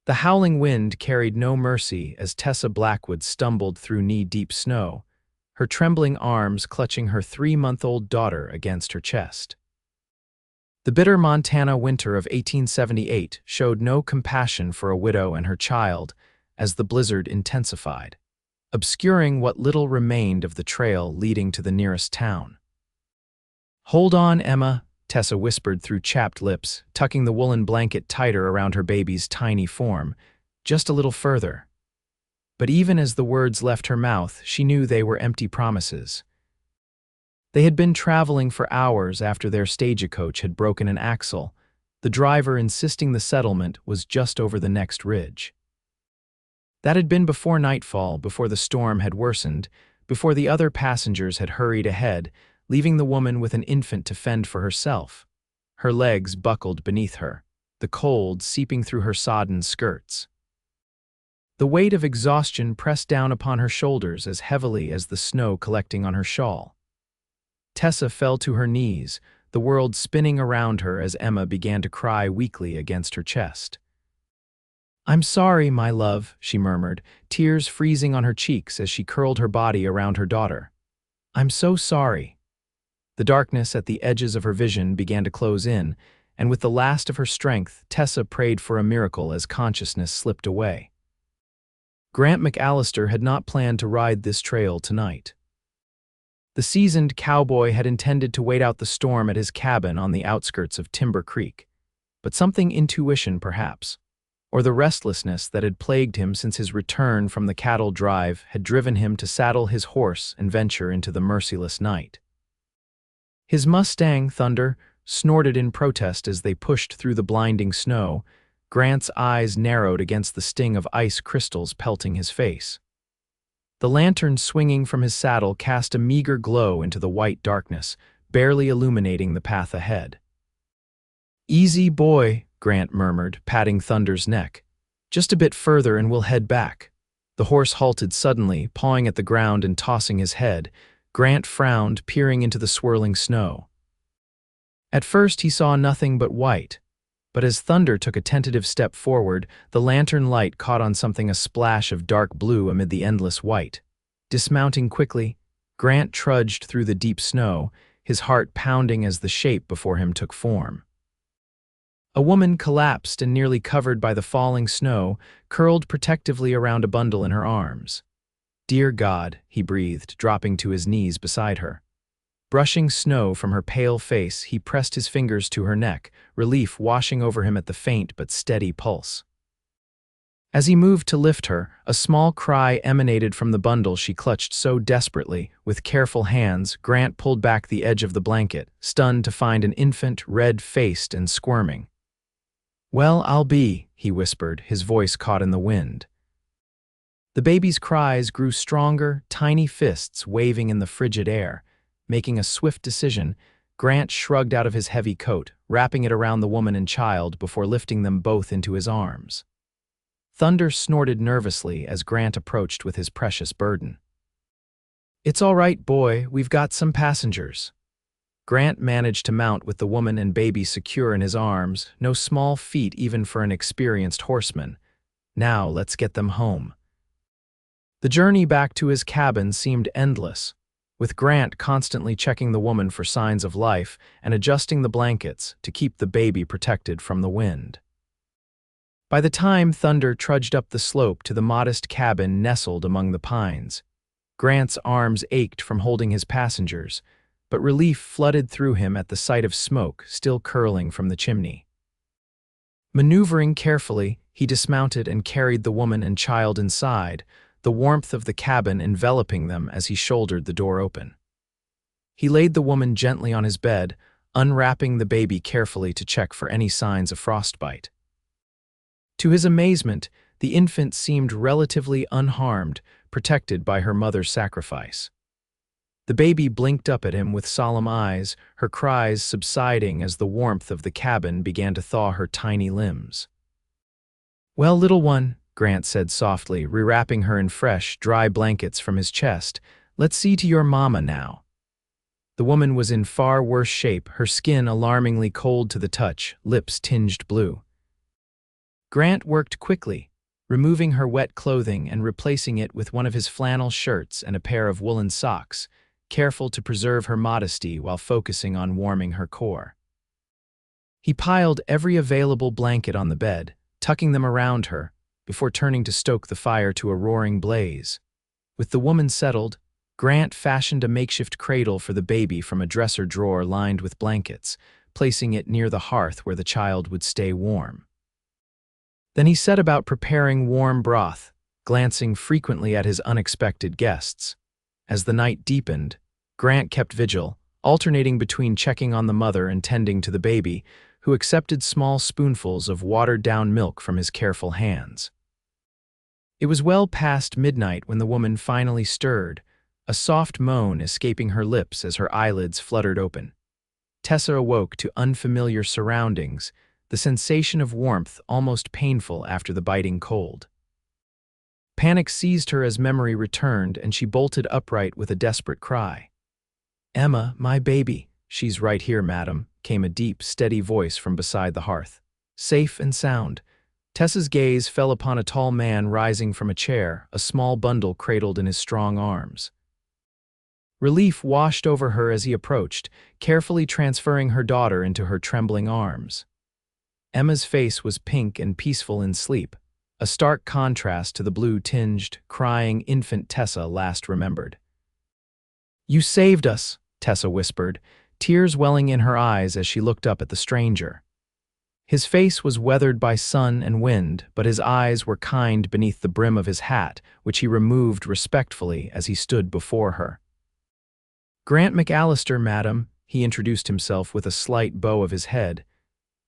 The howling wind carried no mercy as Tessa Blackwood stumbled through knee-deep snow, her trembling arms clutching her 3-month-old daughter against her chest. The bitter Montana winter of 1878 showed no compassion for a widow and her child as the blizzard intensified, obscuring what little remained of the trail leading to the nearest town. "Hold on, Emma," Tessa whispered through chapped lips, tucking the woolen blanket tighter around her baby's tiny form. "Just a little further." But even as the words left her mouth, she knew they were empty promises. They had been traveling for hours after their stagecoach had broken an axle, the driver insisting the settlement was just over the next ridge. That had been before nightfall, before the storm had worsened, before the other passengers had hurried ahead, leaving the woman with an infant to fend for herself. Her legs buckled beneath her, the cold seeping through her sodden skirts. The weight of exhaustion pressed down upon her shoulders as heavily as the snow collecting on her shawl. Tessa fell to her knees, the world spinning around her as Emma began to cry weakly against her chest. "I'm sorry, my love," she murmured, tears freezing on her cheeks as she curled her body around her daughter. "I'm so sorry." The darkness at the edges of her vision began to close in, and with the last of her strength, Tessa prayed for a miracle as consciousness slipped away. Grant McAllister had not planned to ride this trail tonight. The seasoned cowboy had intended to wait out the storm at his cabin on the outskirts of Timber Creek, but something intuition perhaps, or the restlessness that had plagued him since his return from the cattle drive had driven him to saddle his horse and venture into the merciless night. His Mustang, Thunder, snorted in protest as they pushed through the blinding snow. Grant's eyes narrowed against the sting of ice crystals pelting his face. The lantern swinging from his saddle cast a meager glow into the white darkness, barely illuminating the path ahead. "Easy, boy," Grant murmured, patting Thunder's neck. "Just a bit further and we'll head back." The horse halted suddenly, pawing at the ground and tossing his head. Grant frowned, peering into the swirling snow. At first he saw nothing but white, but as Thunder took a tentative step forward, the lantern light caught on something a splash of dark blue amid the endless white. Dismounting quickly, Grant trudged through the deep snow, his heart pounding as the shape before him took form. A woman collapsed and nearly covered by the falling snow, curled protectively around a bundle in her arms. "Dear God," he breathed, dropping to his knees beside her. Brushing snow from her pale face, he pressed his fingers to her neck, relief washing over him at the faint but steady pulse. As he moved to lift her, a small cry emanated from the bundle she clutched so desperately. With careful hands, Grant pulled back the edge of the blanket, stunned to find an infant, red-faced and squirming. "Well, I'll be," he whispered, his voice caught in the wind. The baby's cries grew stronger, tiny fists waving in the frigid air. Making a swift decision, Grant shrugged out of his heavy coat, wrapping it around the woman and child before lifting them both into his arms. Thunder snorted nervously as Grant approached with his precious burden. "It's all right, boy, we've got some passengers." Grant managed to mount with the woman and baby secure in his arms, no small feat even for an experienced horseman. "Now let's get them home." The journey back to his cabin seemed endless, with Grant constantly checking the woman for signs of life and adjusting the blankets to keep the baby protected from the wind. By the time Thunder trudged up the slope to the modest cabin nestled among the pines, Grant's arms ached from holding his passengers, but relief flooded through him at the sight of smoke still curling from the chimney. Maneuvering carefully, he dismounted and carried the woman and child inside, the warmth of the cabin enveloping them as he shouldered the door open. He laid the woman gently on his bed, unwrapping the baby carefully to check for any signs of frostbite. To his amazement, the infant seemed relatively unharmed, protected by her mother's sacrifice. The baby blinked up at him with solemn eyes, her cries subsiding as the warmth of the cabin began to thaw her tiny limbs. "Well, little one," Grant said softly, rewrapping her in fresh, dry blankets from his chest, "let's see to your mama now." The woman was in far worse shape, her skin alarmingly cold to the touch, lips tinged blue. Grant worked quickly, removing her wet clothing and replacing it with one of his flannel shirts and a pair of woolen socks, careful to preserve her modesty while focusing on warming her core. He piled every available blanket on the bed, tucking them around her, before turning to stoke the fire to a roaring blaze. With the woman settled, Grant fashioned a makeshift cradle for the baby from a dresser drawer lined with blankets, placing it near the hearth where the child would stay warm. Then he set about preparing warm broth, glancing frequently at his unexpected guests. As the night deepened, Grant kept vigil, alternating between checking on the mother and tending to the baby, who accepted small spoonfuls of watered-down milk from his careful hands. It was well past midnight when the woman finally stirred, a soft moan escaping her lips as her eyelids fluttered open. Tessa awoke to unfamiliar surroundings, the sensation of warmth almost painful after the biting cold. Panic seized her as memory returned, and she bolted upright with a desperate cry. "Emma, my baby." "She's right here, madam," came a deep, steady voice from beside the hearth. "Safe and sound." Tessa's gaze fell upon a tall man rising from a chair, a small bundle cradled in his strong arms. Relief washed over her as he approached, carefully transferring her daughter into her trembling arms. Emma's face was pink and peaceful in sleep, a stark contrast to the blue-tinged, crying infant Tessa last remembered. "You saved us," Tessa whispered, tears welling in her eyes as she looked up at the stranger. His face was weathered by sun and wind, but his eyes were kind beneath the brim of his hat, which he removed respectfully as he stood before her. "Grant McAllister, madam," he introduced himself with a slight bow of his head.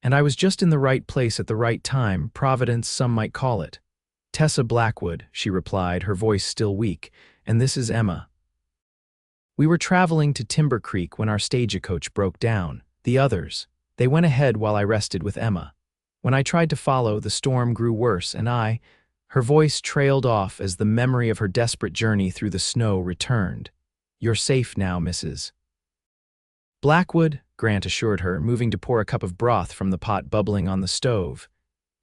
"And I was just in the right place at the right time, Providence some might call it." "Tessa Blackwood," she replied, her voice still weak, "and this is Emma." "We were traveling to Timber Creek when our stagecoach broke down. The others, they went ahead while I rested with Emma. When I tried to follow, the storm grew worse, and Her voice trailed off as the memory of her desperate journey through the snow returned. "You're safe now, Mrs. Blackwood," Grant assured her, moving to pour a cup of broth from the pot bubbling on the stove.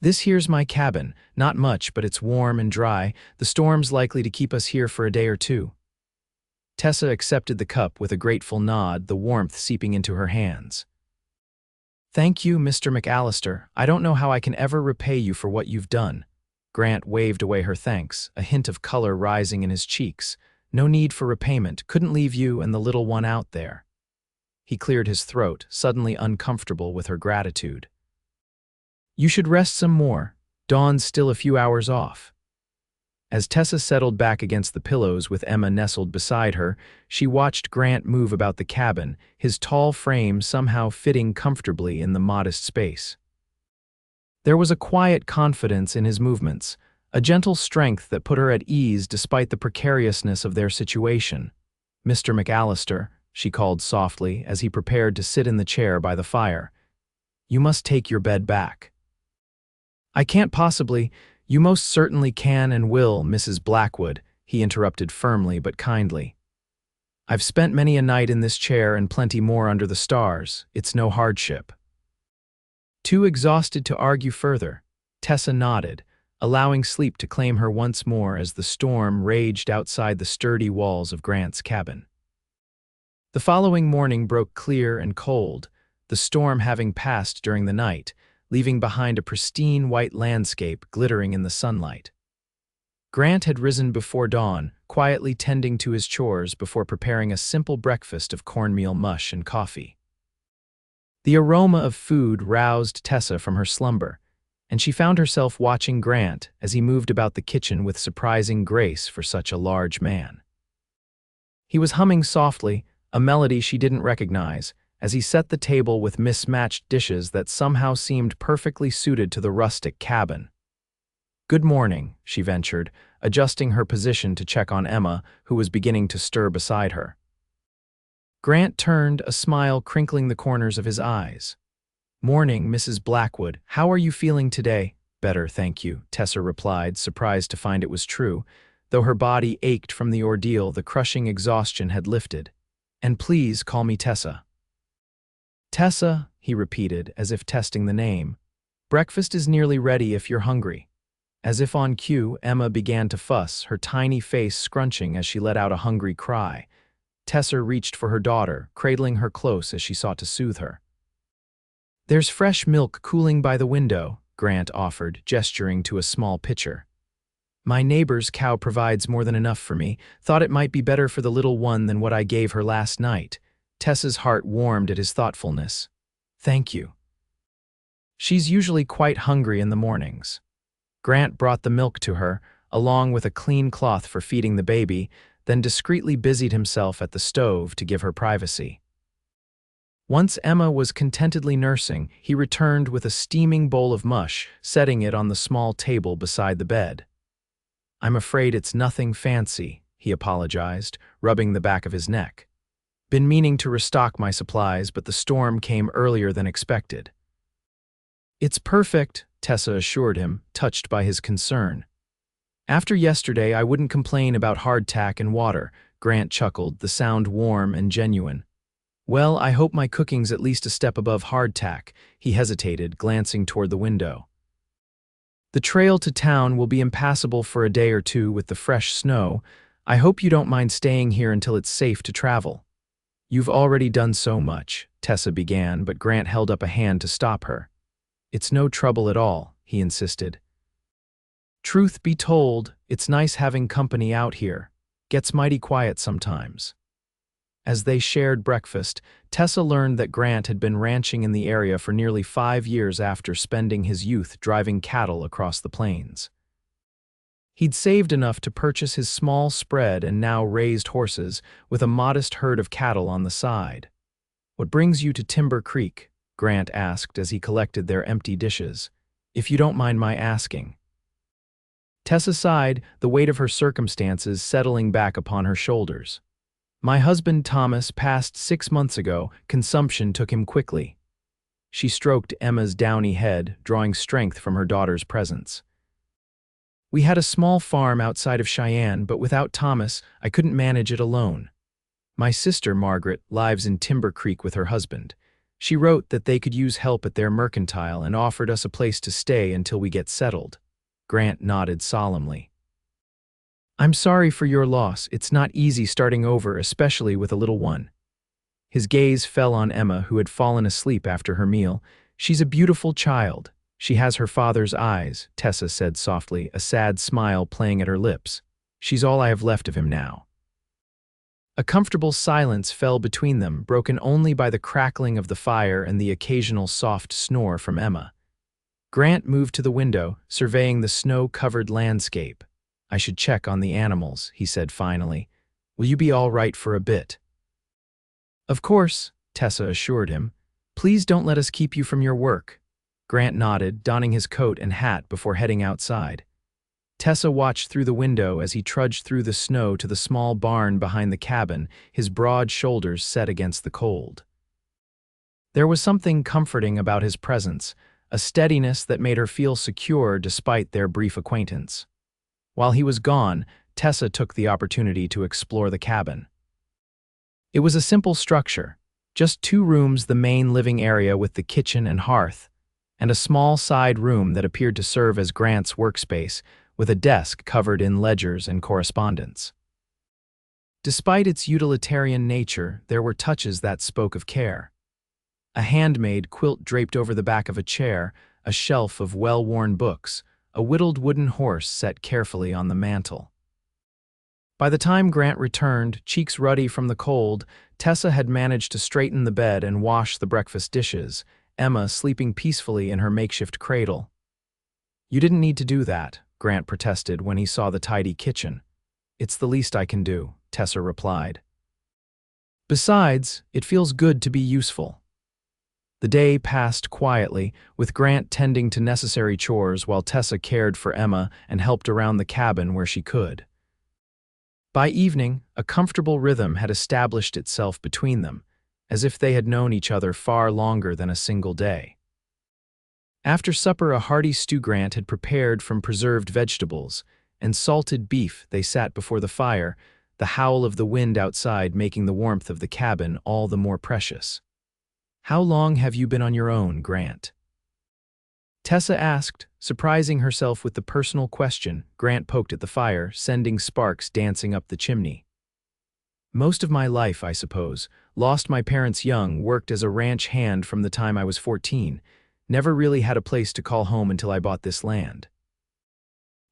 "This here's my cabin. Not much, but it's warm and dry. The storm's likely to keep us here for a day or two." Tessa accepted the cup with a grateful nod, the warmth seeping into her hands. "Thank you, Mr. McAllister. I don't know how I can ever repay you for what you've done." Grant waved away her thanks, a hint of color rising in his cheeks. "No need for repayment. Couldn't leave you and the little one out there." He cleared his throat, suddenly uncomfortable with her gratitude. "You should rest some more. Dawn's still a few hours off." As Tessa settled back against the pillows with Emma nestled beside her, she watched Grant move about the cabin, his tall frame somehow fitting comfortably in the modest space. There was a quiet confidence in his movements, a gentle strength that put her at ease despite the precariousness of their situation. "Mr. McAllister," she called softly as he prepared to sit in the chair by the fire, "you must take your bed back." "I can't possibly—" "You most certainly can and will, Mrs. Blackwood," he interrupted firmly but kindly. "I've spent many a night in this chair and plenty more under the stars. It's no hardship." Too exhausted to argue further, Tessa nodded, allowing sleep to claim her once more as the storm raged outside the sturdy walls of Grant's cabin. The following morning broke clear and cold, the storm having passed during the night, leaving behind a pristine white landscape glittering in the sunlight. Grant had risen before dawn, quietly tending to his chores before preparing a simple breakfast of cornmeal mush and coffee. The aroma of food roused Tessa from her slumber, and she found herself watching Grant as he moved about the kitchen with surprising grace for such a large man. He was humming softly, a melody she didn't recognize, as he set the table with mismatched dishes that somehow seemed perfectly suited to the rustic cabin. "Good morning," she ventured, adjusting her position to check on Emma, who was beginning to stir beside her. Grant turned, a smile crinkling the corners of his eyes. "Morning, Mrs. Blackwood. How are you feeling today?" "Better, thank you," Tessa replied, surprised to find it was true. Though her body ached from the ordeal, the crushing exhaustion had lifted. "And please call me Tessa." "Tessa," he repeated, as if testing the name. Breakfast is nearly ready if you're hungry. As if on cue, Emma began to fuss, her tiny face scrunching as she let out a hungry cry. Tessa reached for her daughter, cradling her close as she sought to soothe her. "There's fresh milk cooling by the window," Grant offered, gesturing to a small pitcher. "My neighbor's cow provides more than enough for me. Thought it might be better for the little one than what I gave her last night." Tessa's heart warmed at his thoughtfulness. "Thank you." She's usually quite hungry in the mornings. Grant brought the milk to her, along with a clean cloth for feeding the baby, then discreetly busied himself at the stove to give her privacy. Once Emma was contentedly nursing, he returned with a steaming bowl of mush, setting it on the small table beside the bed. "I'm afraid it's nothing fancy," he apologized, rubbing the back of his neck. "Been meaning to restock my supplies, but the storm came earlier than expected." "It's perfect," Tessa assured him, touched by his concern. "After yesterday, I wouldn't complain about hardtack and water," Grant chuckled, the sound warm and genuine. "Well, I hope my cooking's at least a step above hardtack," he hesitated, glancing toward the window. "The trail to town will be impassable for a day or two with the fresh snow. I hope you don't mind staying here until it's safe to travel." "You've already done so much," Tessa began, but Grant held up a hand to stop her. "It's no trouble at all," he insisted. "Truth be told, it's nice having company out here. Gets mighty quiet sometimes." As they shared breakfast, Tessa learned that Grant had been ranching in the area for nearly 5 years after spending his youth driving cattle across the plains. He'd saved enough to purchase his small spread and now raised horses, with a modest herd of cattle on the side. "What brings you to Timber Creek?" Grant asked as he collected their empty dishes. "If you don't mind my asking." Tessa sighed, the weight of her circumstances settling back upon her shoulders. "My husband Thomas passed 6 months ago. Consumption took him quickly." She stroked Emma's downy head, drawing strength from her daughter's presence. "We had a small farm outside of Cheyenne, but without Thomas, I couldn't manage it alone. My sister, Margaret, lives in Timber Creek with her husband. She wrote that they could use help at their mercantile and offered us a place to stay until we get settled." Grant nodded solemnly. "I'm sorry for your loss. It's not easy starting over, especially with a little one." His gaze fell on Emma, who had fallen asleep after her meal. "She's a beautiful child. She has her father's eyes," Tessa said softly, a sad smile playing at her lips. "She's all I have left of him now." A comfortable silence fell between them, broken only by the crackling of the fire and the occasional soft snore from Emma. Grant moved to the window, surveying the snow-covered landscape. "I should check on the animals," he said finally. "Will you be all right for a bit?" "Of course," Tessa assured him. "Please don't let us keep you from your work." Grant nodded, donning his coat and hat before heading outside. Tessa watched through the window as he trudged through the snow to the small barn behind the cabin, his broad shoulders set against the cold. There was something comforting about his presence, a steadiness that made her feel secure despite their brief acquaintance. While he was gone, Tessa took the opportunity to explore the cabin. It was a simple structure, just 2 rooms, the main living area with the kitchen and hearth, and a small side room that appeared to serve as Grant's workspace, with a desk covered in ledgers and correspondence. Despite its utilitarian nature, there were touches that spoke of care. A handmade quilt draped over the back of a chair, a shelf of well-worn books, a whittled wooden horse set carefully on the mantel. By the time Grant returned, cheeks ruddy from the cold, Tessa had managed to straighten the bed and wash the breakfast dishes, Emma sleeping peacefully in her makeshift cradle. "You didn't need to do that," Grant protested when he saw the tidy kitchen. "It's the least I can do," Tessa replied. "Besides, it feels good to be useful." The day passed quietly, with Grant tending to necessary chores while Tessa cared for Emma and helped around the cabin where she could. By evening, a comfortable rhythm had established itself between them, as if they had known each other far longer than a single day. After supper, a hearty stew Grant had prepared from preserved vegetables and salted beef. They sat before the fire, the howl of the wind outside making the warmth of the cabin all the more precious. "How long have you been on your own, Grant?" Tessa asked, surprising herself with the personal question. Grant poked at the fire, sending sparks dancing up the chimney. Most of my life, I suppose. Lost my parents young, worked as a ranch hand from the time I was 14. Never really had a place to call home until I bought this land.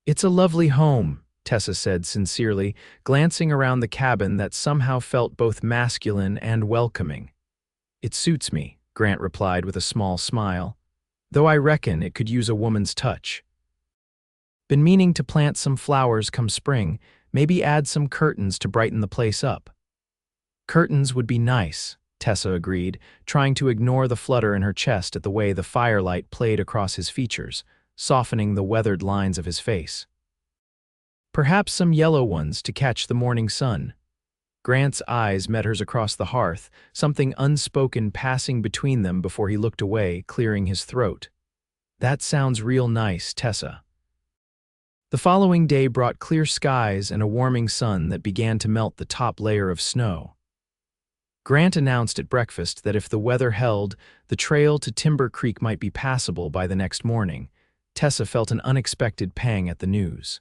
It's a lovely home, Tessa said sincerely, glancing around the cabin that somehow felt both masculine and welcoming. It suits me, Grant replied with a small smile, though I reckon it could use a woman's touch. Been meaning to plant some flowers come spring, maybe add some curtains to brighten the place up. Curtains would be nice, Tessa agreed, trying to ignore the flutter in her chest at the way the firelight played across his features, softening the weathered lines of his face. Perhaps some yellow ones to catch the morning sun. Grant's eyes met hers across the hearth, something unspoken passing between them before he looked away, clearing his throat. That sounds real nice, Tessa. The following day brought clear skies and a warming sun that began to melt the top layer of snow. Grant announced at breakfast that if the weather held, the trail to Timber Creek might be passable by the next morning. Tessa felt an unexpected pang at the news.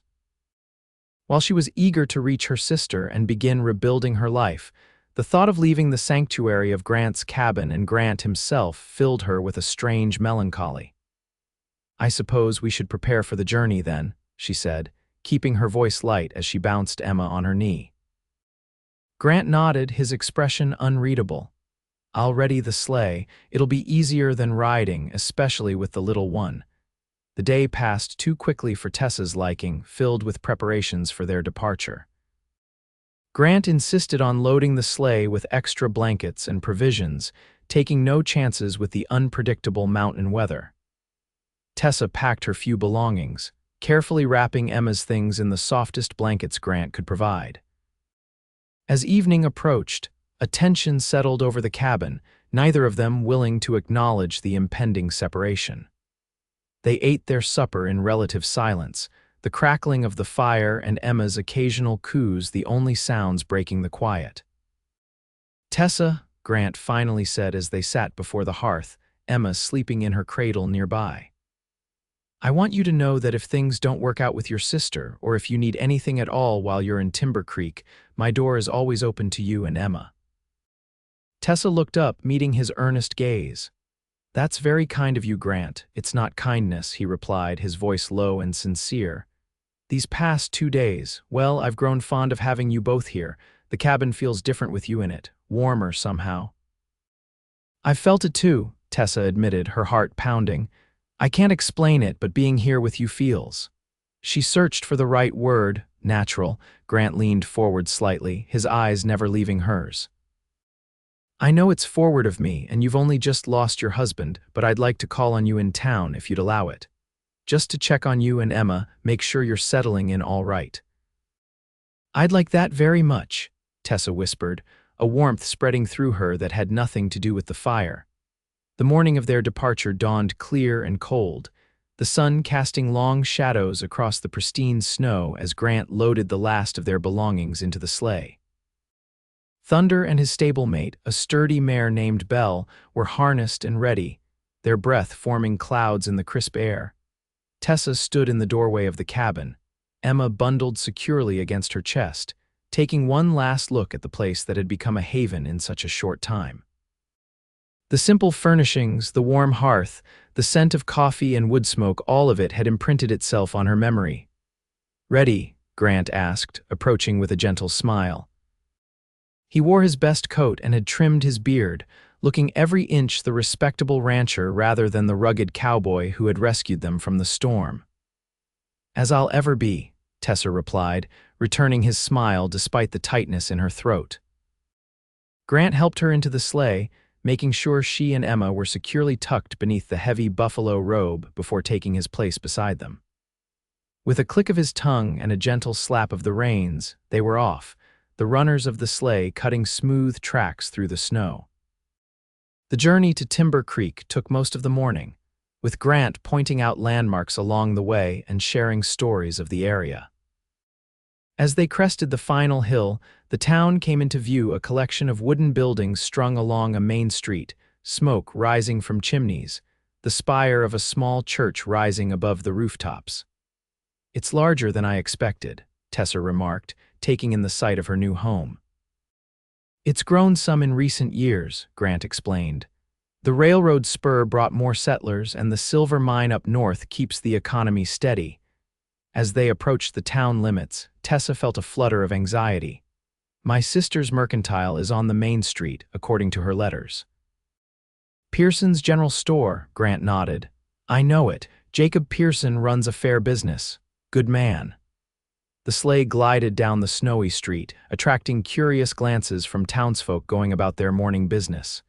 While she was eager to reach her sister and begin rebuilding her life, the thought of leaving the sanctuary of Grant's cabin and Grant himself filled her with a strange melancholy. "I suppose we should prepare for the journey then," she said, keeping her voice light as she bounced Emma on her knee. Grant nodded, his expression unreadable. "I'll ready the sleigh. It'll be easier than riding, especially with the little one." The day passed too quickly for Tessa's liking, filled with preparations for their departure. Grant insisted on loading the sleigh with extra blankets and provisions, taking no chances with the unpredictable mountain weather. Tessa packed her few belongings, carefully wrapping Emma's things in the softest blankets Grant could provide. As evening approached, a tension settled over the cabin, neither of them willing to acknowledge the impending separation. They ate their supper in relative silence, the crackling of the fire and Emma's occasional coos the only sounds breaking the quiet. "Tessa," Grant finally said as they sat before the hearth, Emma sleeping in her cradle nearby. "I want you to know that if things don't work out with your sister, or if you need anything at all while you're in Timber Creek, my door is always open to you and Emma." Tessa looked up, meeting his earnest gaze. "That's very kind of you, Grant. It's not kindness," he replied, his voice low and sincere. "These past 2 days, well, I've grown fond of having you both here. The cabin feels different with you in it, warmer somehow." "I've felt it too," Tessa admitted, her heart pounding. "I can't explain it, but being here with you feels." She searched for the right word. "Natural." Grant leaned forward slightly, his eyes never leaving hers. "I know it's forward of me, and you've only just lost your husband, but I'd like to call on you in town if you'd allow it. Just to check on you and Emma, make sure you're settling in all right." "I'd like that very much," Tessa whispered, a warmth spreading through her that had nothing to do with the fire. The morning of their departure dawned clear and cold, the sun casting long shadows across the pristine snow as Grant loaded the last of their belongings into the sleigh. Thunder and his stablemate, a sturdy mare named Belle, were harnessed and ready, their breath forming clouds in the crisp air. Tessa stood in the doorway of the cabin, Emma bundled securely against her chest, taking one last look at the place that had become a haven in such a short time. The simple furnishings, the warm hearth, the scent of coffee and wood smoke, all of it had imprinted itself on her memory. "Ready?" Grant asked, approaching with a gentle smile. He wore his best coat and had trimmed his beard, looking every inch the respectable rancher rather than the rugged cowboy who had rescued them from the storm. "As I'll ever be," Tessa replied, returning his smile despite the tightness in her throat. Grant helped her into the sleigh, making sure she and Emma were securely tucked beneath the heavy buffalo robe before taking his place beside them. With a click of his tongue and a gentle slap of the reins, they were off, the runners of the sleigh cutting smooth tracks through the snow. The journey to Timber Creek took most of the morning, with Grant pointing out landmarks along the way and sharing stories of the area. As they crested the final hill, the town came into view, a collection of wooden buildings strung along a main street, smoke rising from chimneys, the spire of a small church rising above the rooftops. "It's larger than I expected," Tessa remarked, taking in the sight of her new home. "It's grown some in recent years," Grant explained. "The railroad spur brought more settlers, and the silver mine up north keeps the economy steady." As they approached the town limits, Tessa felt a flutter of anxiety. "My sister's mercantile is on the main street, according to her letters." "Pearson's General Store," Grant nodded. "I know it. Jacob Pearson runs a fair business. Good man." The sleigh glided down the snowy street, attracting curious glances from townsfolk going about their morning business.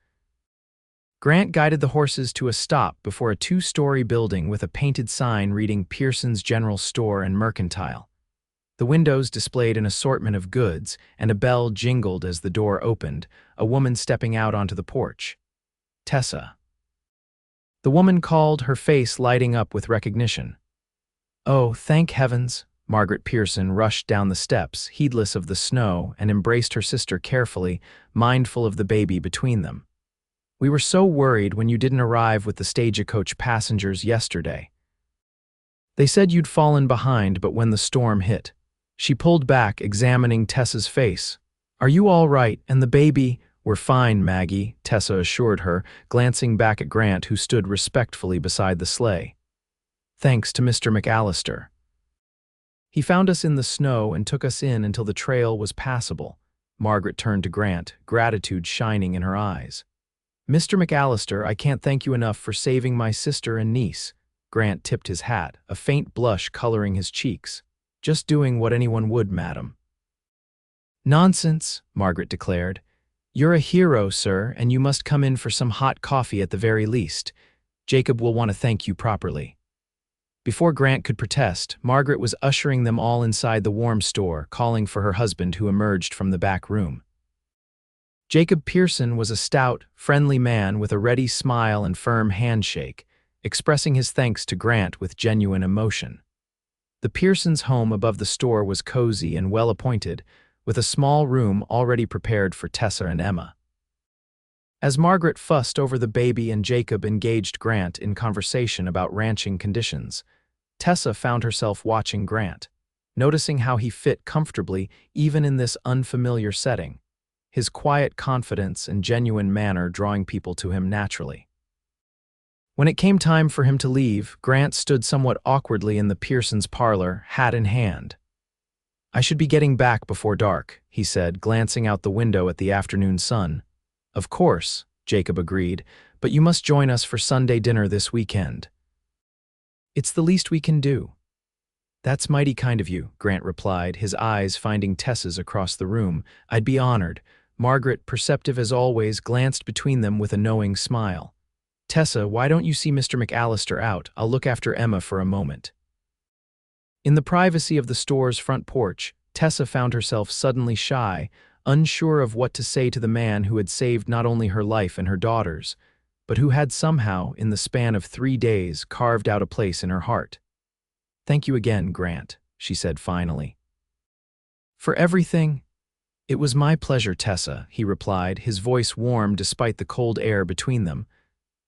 Grant guided the horses to a stop before a two-story building with a painted sign reading Pearson's General Store and Mercantile. The windows displayed an assortment of goods, and a bell jingled as the door opened, a woman stepping out onto the porch. "Tessa." The woman called, her face lighting up with recognition. "Oh, thank heavens." Margaret Pearson rushed down the steps, heedless of the snow, and embraced her sister carefully, mindful of the baby between them. "We were so worried when you didn't arrive with the stagecoach passengers yesterday. They said you'd fallen behind, but when the storm hit." She pulled back, examining Tessa's face. "Are you all right, and the baby?" "We're fine, Maggie," Tessa assured her, glancing back at Grant, who stood respectfully beside the sleigh. "Thanks to Mr. McAllister. He found us in the snow and took us in until the trail was passable." Margaret turned to Grant, gratitude shining in her eyes. "Mr. McAllister, I can't thank you enough for saving my sister and niece." Grant tipped his hat, a faint blush coloring his cheeks. "Just doing what anyone would, madam." "Nonsense," Margaret declared. "You're a hero, sir, and you must come in for some hot coffee at the very least. Jacob will want to thank you properly." Before Grant could protest, Margaret was ushering them all inside the warm store, calling for her husband, who emerged from the back room. Jacob Pearson was a stout, friendly man with a ready smile and firm handshake, expressing his thanks to Grant with genuine emotion. The Pearsons' home above the store was cozy and well-appointed, with a small room already prepared for Tessa and Emma. As Margaret fussed over the baby and Jacob engaged Grant in conversation about ranching conditions, Tessa found herself watching Grant, noticing how he fit comfortably even in this unfamiliar setting, his quiet confidence and genuine manner drawing people to him naturally. When it came time for him to leave, Grant stood somewhat awkwardly in the Pearsons' parlor, hat in hand. "I should be getting back before dark," he said, glancing out the window at the afternoon sun. "Of course," Jacob agreed, "but you must join us for Sunday dinner this weekend." "It's the least we can do." "That's mighty kind of you," Grant replied, his eyes finding Tessa's across the room. "I'd be honored." Margaret, perceptive as always, glanced between them with a knowing smile. "Tessa, why don't you see Mr. McAllister out? I'll look after Emma for a moment." In the privacy of the store's front porch, Tessa found herself suddenly shy, unsure of what to say to the man who had saved not only her life and her daughter's, but who had somehow, in the span of 3 days, carved out a place in her heart. "Thank you again, Grant," she said finally. "For everything?" "It was my pleasure, Tessa," he replied, his voice warm despite the cold air between them.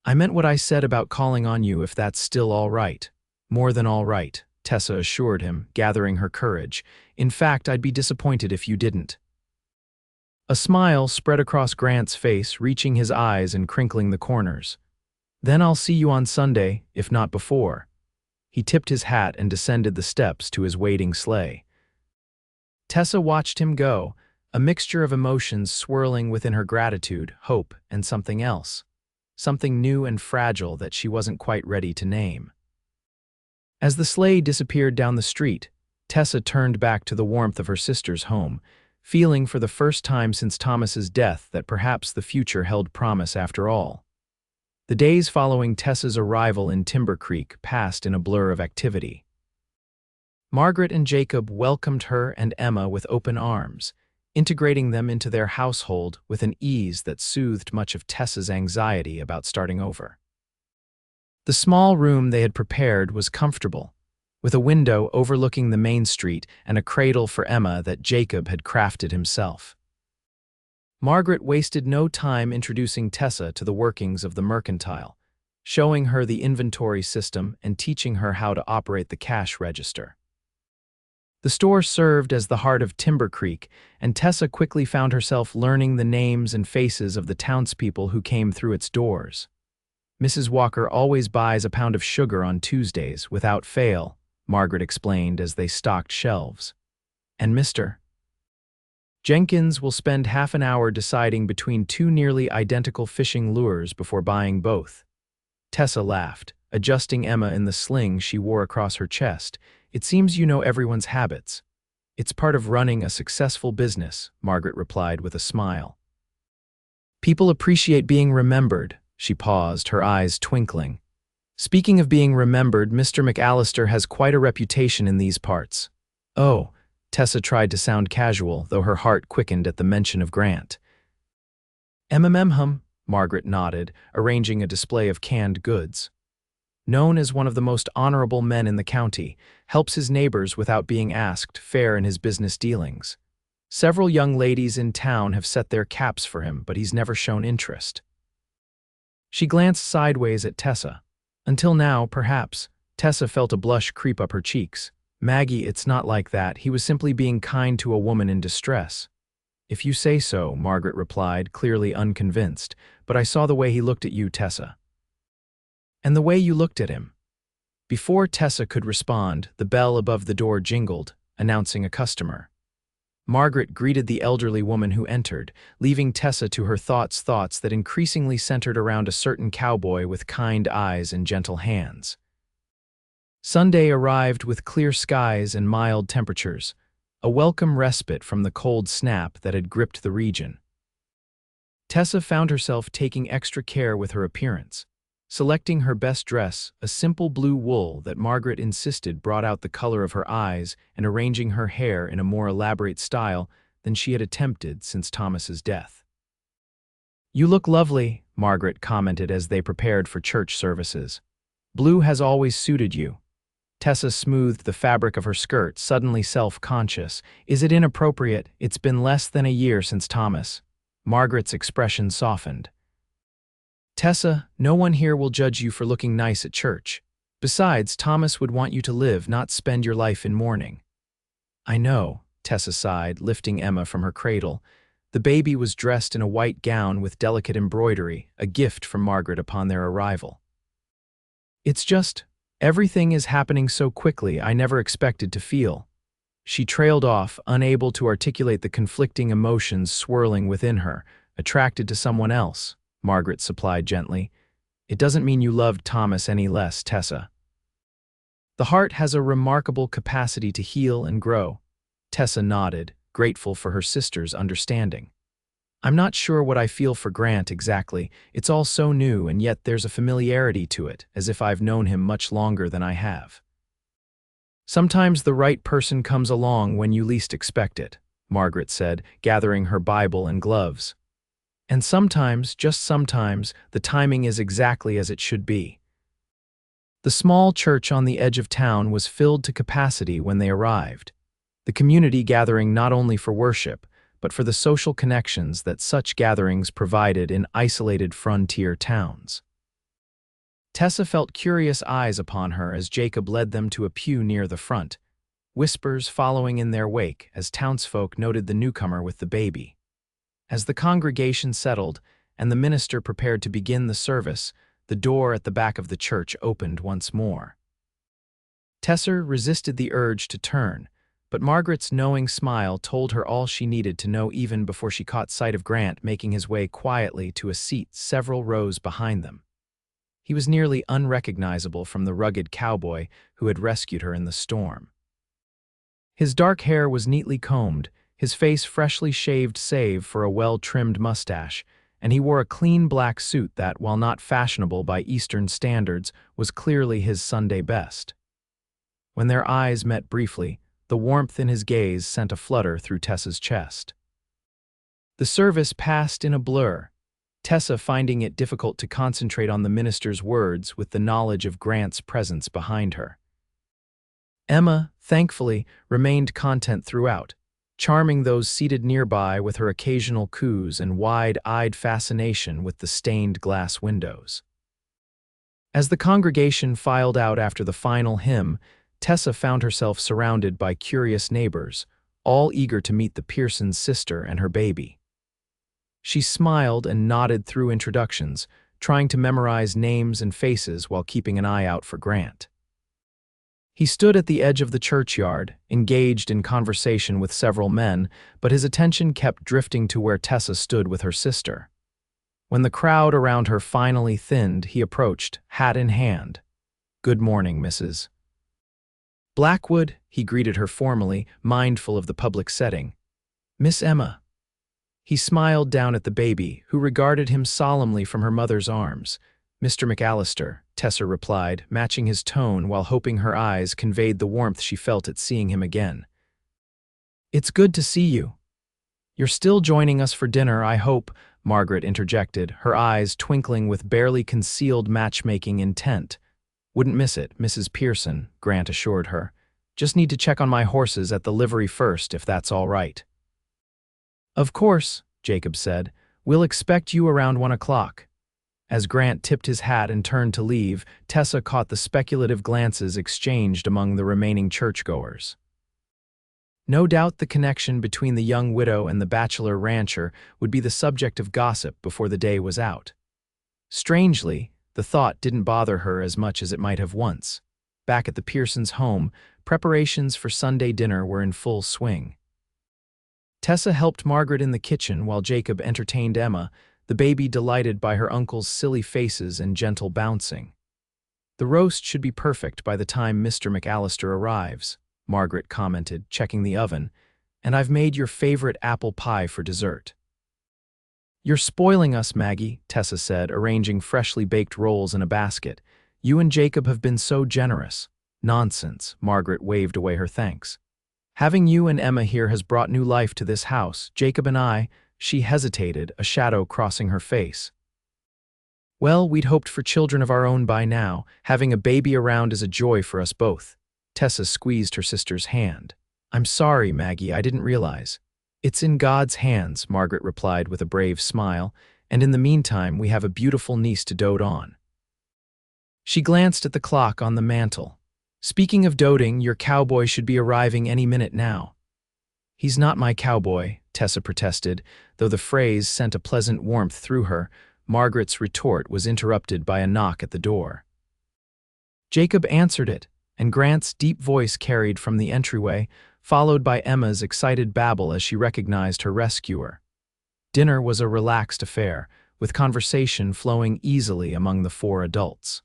"I meant what I said about calling on you, if that's still all right." "More than all right," Tessa assured him, gathering her courage. "In fact, I'd be disappointed if you didn't." A smile spread across Grant's face, reaching his eyes and crinkling the corners. "Then I'll see you on Sunday, if not before." He tipped his hat and descended the steps to his waiting sleigh. Tessa watched him go, a mixture of emotions swirling within her: gratitude, hope, and something else. Something new and fragile that she wasn't quite ready to name. As the sleigh disappeared down the street, Tessa turned back to the warmth of her sister's home, feeling for the first time since Thomas's death that perhaps the future held promise after all. The days following Tessa's arrival in Timber Creek passed in a blur of activity. Margaret and Jacob welcomed her and Emma with open arms, integrating them into their household with an ease that soothed much of Tessa's anxiety about starting over. The small room they had prepared was comfortable, with a window overlooking the main street and a cradle for Emma that Jacob had crafted himself. Margaret wasted no time introducing Tessa to the workings of the mercantile, showing her the inventory system and teaching her how to operate the cash register. The store served as the heart of Timber Creek, and Tessa quickly found herself learning the names and faces of the townspeople who came through its doors. Mrs. Walker always buys a pound of sugar on Tuesdays, without fail, Margaret explained as they stocked shelves. And Mr. Jenkins will spend half an hour deciding between two nearly identical fishing lures before buying both. Tessa laughed, adjusting Emma in the sling she wore across her chest. It seems you know everyone's habits. It's part of running a successful business, Margaret replied with a smile. People appreciate being remembered. She paused, her eyes twinkling. Speaking of being remembered, Mr. McAllister has quite a reputation in these parts. Oh, Tessa tried to sound casual, though her heart quickened at the mention of Grant. Margaret nodded, arranging a display of canned goods. Known as one of the most honorable men in the county, helps his neighbors without being asked, fair in his business dealings. Several young ladies in town have set their caps for him, but he's never shown interest. She glanced sideways at Tessa. Until now, perhaps, Tessa felt a blush creep up her cheeks. Maggie, it's not like that. He was simply being kind to a woman in distress. If you say so, Margaret replied, clearly unconvinced, but I saw the way he looked at you, Tessa. And the way you looked at him. Before Tessa could respond, the bell above the door jingled, announcing a customer. Margaret greeted the elderly woman who entered, leaving Tessa to her thoughts that increasingly centered around a certain cowboy with kind eyes and gentle hands. Sunday arrived with clear skies and mild temperatures, a welcome respite from the cold snap that had gripped the region. Tessa found herself taking extra care with her appearance. Selecting her best dress, a simple blue wool that Margaret insisted brought out the color of her eyes, and arranging her hair in a more elaborate style than she had attempted since Thomas's death. You look lovely, Margaret commented as they prepared for church services. Blue has always suited you. Tessa smoothed the fabric of her skirt, suddenly self-conscious. Is it inappropriate? It's been less than a year since Thomas. Margaret's expression softened. Tessa, no one here will judge you for looking nice at church. Besides, Thomas would want you to live, not spend your life in mourning. I know, Tessa sighed, lifting Emma from her cradle. The baby was dressed in a white gown with delicate embroidery, a gift from Margaret upon their arrival. It's just, everything is happening so quickly I never expected to feel. She trailed off, unable to articulate the conflicting emotions swirling within her, attracted to someone else. Margaret supplied gently. It doesn't mean you loved Thomas any less, Tessa. The heart has a remarkable capacity to heal and grow. Tessa nodded, grateful for her sister's understanding. I'm not sure what I feel for Grant exactly. It's all so new, and yet there's a familiarity to it, as if I've known him much longer than I have. Sometimes the right person comes along when you least expect it, Margaret said, gathering her Bible and gloves. And sometimes, just sometimes, the timing is exactly as it should be. The small church on the edge of town was filled to capacity when they arrived, the community gathering not only for worship, but for the social connections that such gatherings provided in isolated frontier towns. Tessa felt curious eyes upon her as Jacob led them to a pew near the front, whispers following in their wake as townsfolk noted the newcomer with the baby. As the congregation settled and the minister prepared to begin the service, the door at the back of the church opened once more. Tessa resisted the urge to turn, but Margaret's knowing smile told her all she needed to know even before she caught sight of Grant making his way quietly to a seat several rows behind them. He was nearly unrecognizable from the rugged cowboy who had rescued her in the storm. His dark hair was neatly combed, his face freshly shaved save for a well-trimmed mustache, and he wore a clean black suit that, while not fashionable by Eastern standards, was clearly his Sunday best. When their eyes met briefly, the warmth in his gaze sent a flutter through Tessa's chest. The service passed in a blur, Tessa finding it difficult to concentrate on the minister's words with the knowledge of Grant's presence behind her. Emma, thankfully, remained content throughout, charming those seated nearby with her occasional coos and wide-eyed fascination with the stained glass windows. As the congregation filed out after the final hymn, Tessa found herself surrounded by curious neighbors, all eager to meet the Pearsons' sister and her baby. She smiled and nodded through introductions, trying to memorize names and faces while keeping an eye out for Grant. He stood at the edge of the churchyard, engaged in conversation with several men, but his attention kept drifting to where Tessa stood with her sister. When the crowd around her finally thinned, he approached, hat in hand. "Good morning, Mrs. Blackwood," he greeted her formally, mindful of the public setting. "Miss Emma." He smiled down at the baby, who regarded him solemnly from her mother's arms. "Mr. McAllister," Tessa replied, matching his tone while hoping her eyes conveyed the warmth she felt at seeing him again. "It's good to see you. You're still joining us for dinner, I hope," Margaret interjected, her eyes twinkling with barely concealed matchmaking intent. "Wouldn't miss it, Mrs. Pearson," Grant assured her. "Just need to check on my horses at the livery first, if that's all right." "Of course," Jacob said. "We'll expect you around 1 o'clock. As Grant tipped his hat and turned to leave, Tessa caught the speculative glances exchanged among the remaining churchgoers. No doubt the connection between the young widow and the bachelor rancher would be the subject of gossip before the day was out. Strangely, the thought didn't bother her as much as it might have once. Back at the Pearsons' home, preparations for Sunday dinner were in full swing. Tessa helped Margaret in the kitchen while Jacob entertained Emma, the baby delighted by her uncle's silly faces and gentle bouncing. "The roast should be perfect by the time Mr. McAllister arrives," Margaret commented, checking the oven, "and I've made your favorite apple pie for dessert." "You're spoiling us, Maggie," Tessa said, arranging freshly baked rolls in a basket. "You and Jacob have been so generous." "Nonsense," Margaret waved away her thanks. "Having you and Emma here has brought new life to this house. Jacob and I—" She hesitated, a shadow crossing her face. "Well, we'd hoped for children of our own by now. Having a baby around is a joy for us both." Tessa squeezed her sister's hand. "I'm sorry, Maggie, I didn't realize." "It's in God's hands," Margaret replied with a brave smile, "and in the meantime we have a beautiful niece to dote on." She glanced at the clock on the mantel. "Speaking of doting, your cowboy should be arriving any minute now." "He's not my cowboy," Tessa protested, though the phrase sent a pleasant warmth through her. Margaret's retort was interrupted by a knock at the door. Jacob answered it, and Grant's deep voice carried from the entryway, followed by Emma's excited babble as she recognized her rescuer. Dinner was a relaxed affair, with conversation flowing easily among the 4 adults.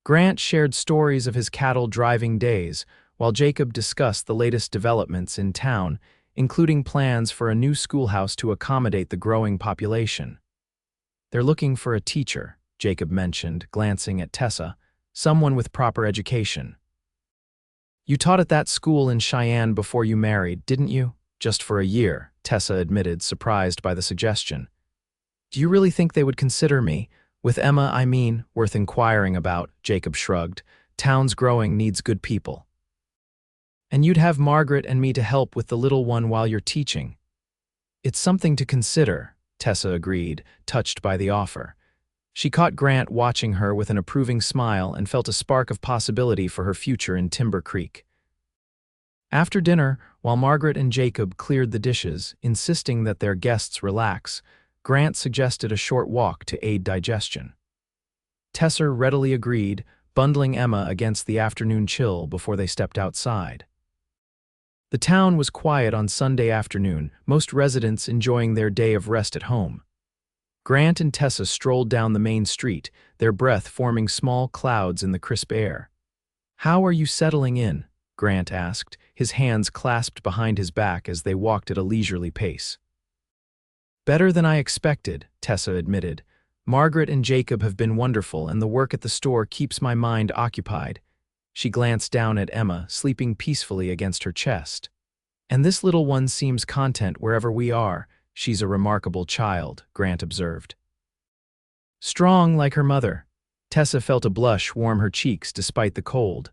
Grant shared stories of his cattle-driving days, while Jacob discussed the latest developments in town, including plans for a new schoolhouse to accommodate the growing population. "They're looking for a teacher," Jacob mentioned, glancing at Tessa, "someone with proper education." "You taught at that school in Cheyenne before you married, didn't you?" "Just for a year," Tessa admitted, surprised by the suggestion. "Do you really think they would consider me? With Emma, I mean, worth inquiring about," Jacob shrugged. "Town's growing, needs good people." "And you'd have Margaret and me to help with the little one while you're teaching." "It's something to consider," Tessa agreed, touched by the offer. She caught Grant watching her with an approving smile and felt a spark of possibility for her future in Timber Creek. After dinner, while Margaret and Jacob cleared the dishes, insisting that their guests relax, Grant suggested a short walk to aid digestion. Tessa readily agreed, bundling Emma against the afternoon chill before they stepped outside. The town was quiet on Sunday afternoon, most residents enjoying their day of rest at home. Grant and Tessa strolled down the main street, their breath forming small clouds in the crisp air. "How are you settling in?" Grant asked, his hands clasped behind his back as they walked at a leisurely pace. "Better than I expected," Tessa admitted. "Margaret and Jacob have been wonderful, and the work at the store keeps my mind occupied." She glanced down at Emma, sleeping peacefully against her chest. "And this little one seems content wherever we are. She's a remarkable child," Grant observed. "Strong like her mother." Tessa felt a blush warm her cheeks despite the cold.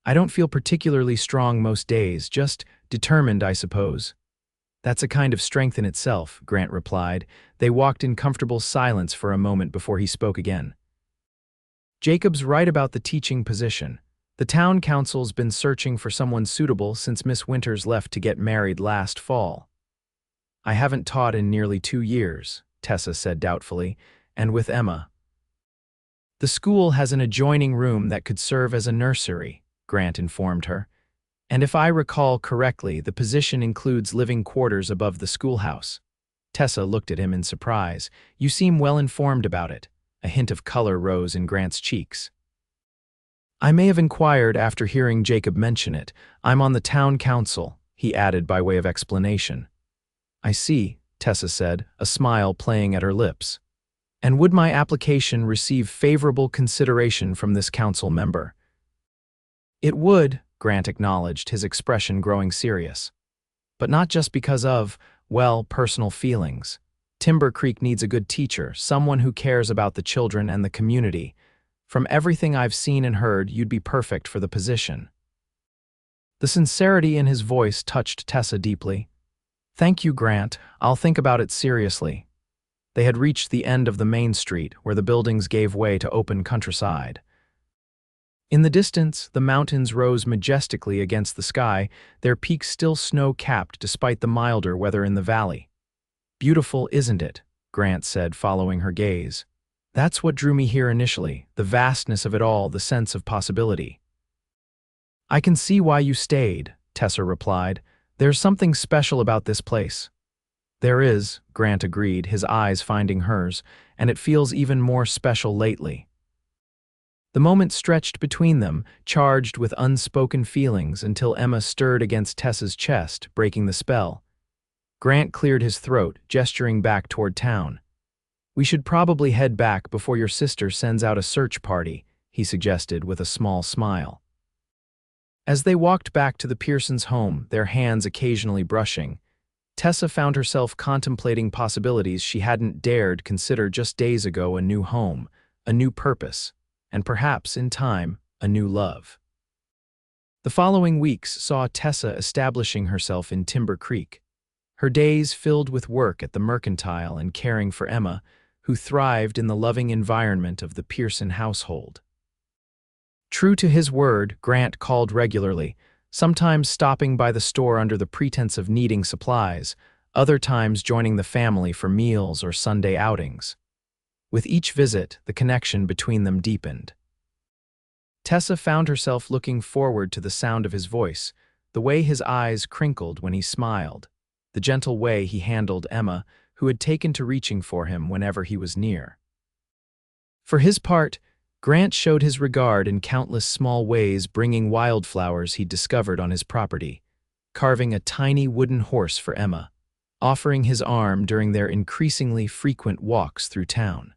"I don't feel particularly strong most days, just determined, I suppose." "That's a kind of strength in itself," Grant replied. They walked in comfortable silence for a moment before he spoke again. Jacob's right about the teaching position. The town council's been searching for someone suitable since Miss Winters left to get married last fall. I haven't taught in nearly 2 years, Tessa said doubtfully, and with Emma. The school has an adjoining room that could serve as a nursery, Grant informed her. And if I recall correctly, the position includes living quarters above the schoolhouse. Tessa looked at him in surprise. You seem well informed about it. A hint of color rose in Grant's cheeks. I may have inquired after hearing Jacob mention it. I'm on the town council, he added by way of explanation. I see, Tessa said, a smile playing at her lips. And would my application receive favorable consideration from this council member? It would, Grant acknowledged, his expression growing serious. But not just because of, well, personal feelings. Timber Creek needs a good teacher, someone who cares about the children and the community. From everything I've seen and heard, you'd be perfect for the position. The sincerity in his voice touched Tessa deeply. Thank you, Grant. I'll think about it seriously. They had reached the end of the main street, where the buildings gave way to open countryside. In the distance, the mountains rose majestically against the sky, their peaks still snow-capped despite the milder weather in the valley. Beautiful, isn't it? Grant said, following her gaze. That's what drew me here initially, the vastness of it all, the sense of possibility. I can see why you stayed, Tessa replied. There's something special about this place. There is, Grant agreed, his eyes finding hers, and it feels even more special lately. The moment stretched between them, charged with unspoken feelings until Emma stirred against Tessa's chest, breaking the spell. Grant cleared his throat, gesturing back toward town. We should probably head back before your sister sends out a search party, he suggested with a small smile. As they walked back to the Pearsons' home, their hands occasionally brushing, Tessa found herself contemplating possibilities she hadn't dared consider just days ago: a new home, a new purpose, and perhaps, in time, a new love. The following weeks saw Tessa establishing herself in Timber Creek, her days filled with work at the mercantile and caring for Emma, who thrived in the loving environment of the Pearson household. True to his word, Grant called regularly, sometimes stopping by the store under the pretense of needing supplies, other times joining the family for meals or Sunday outings. With each visit, the connection between them deepened. Tessa found herself looking forward to the sound of his voice, the way his eyes crinkled when he smiled, the gentle way he handled Emma, who had taken to reaching for him whenever he was near. For his part, Grant showed his regard in countless small ways, bringing wildflowers he'd discovered on his property, carving a tiny wooden horse for Emma, offering his arm during their increasingly frequent walks through town.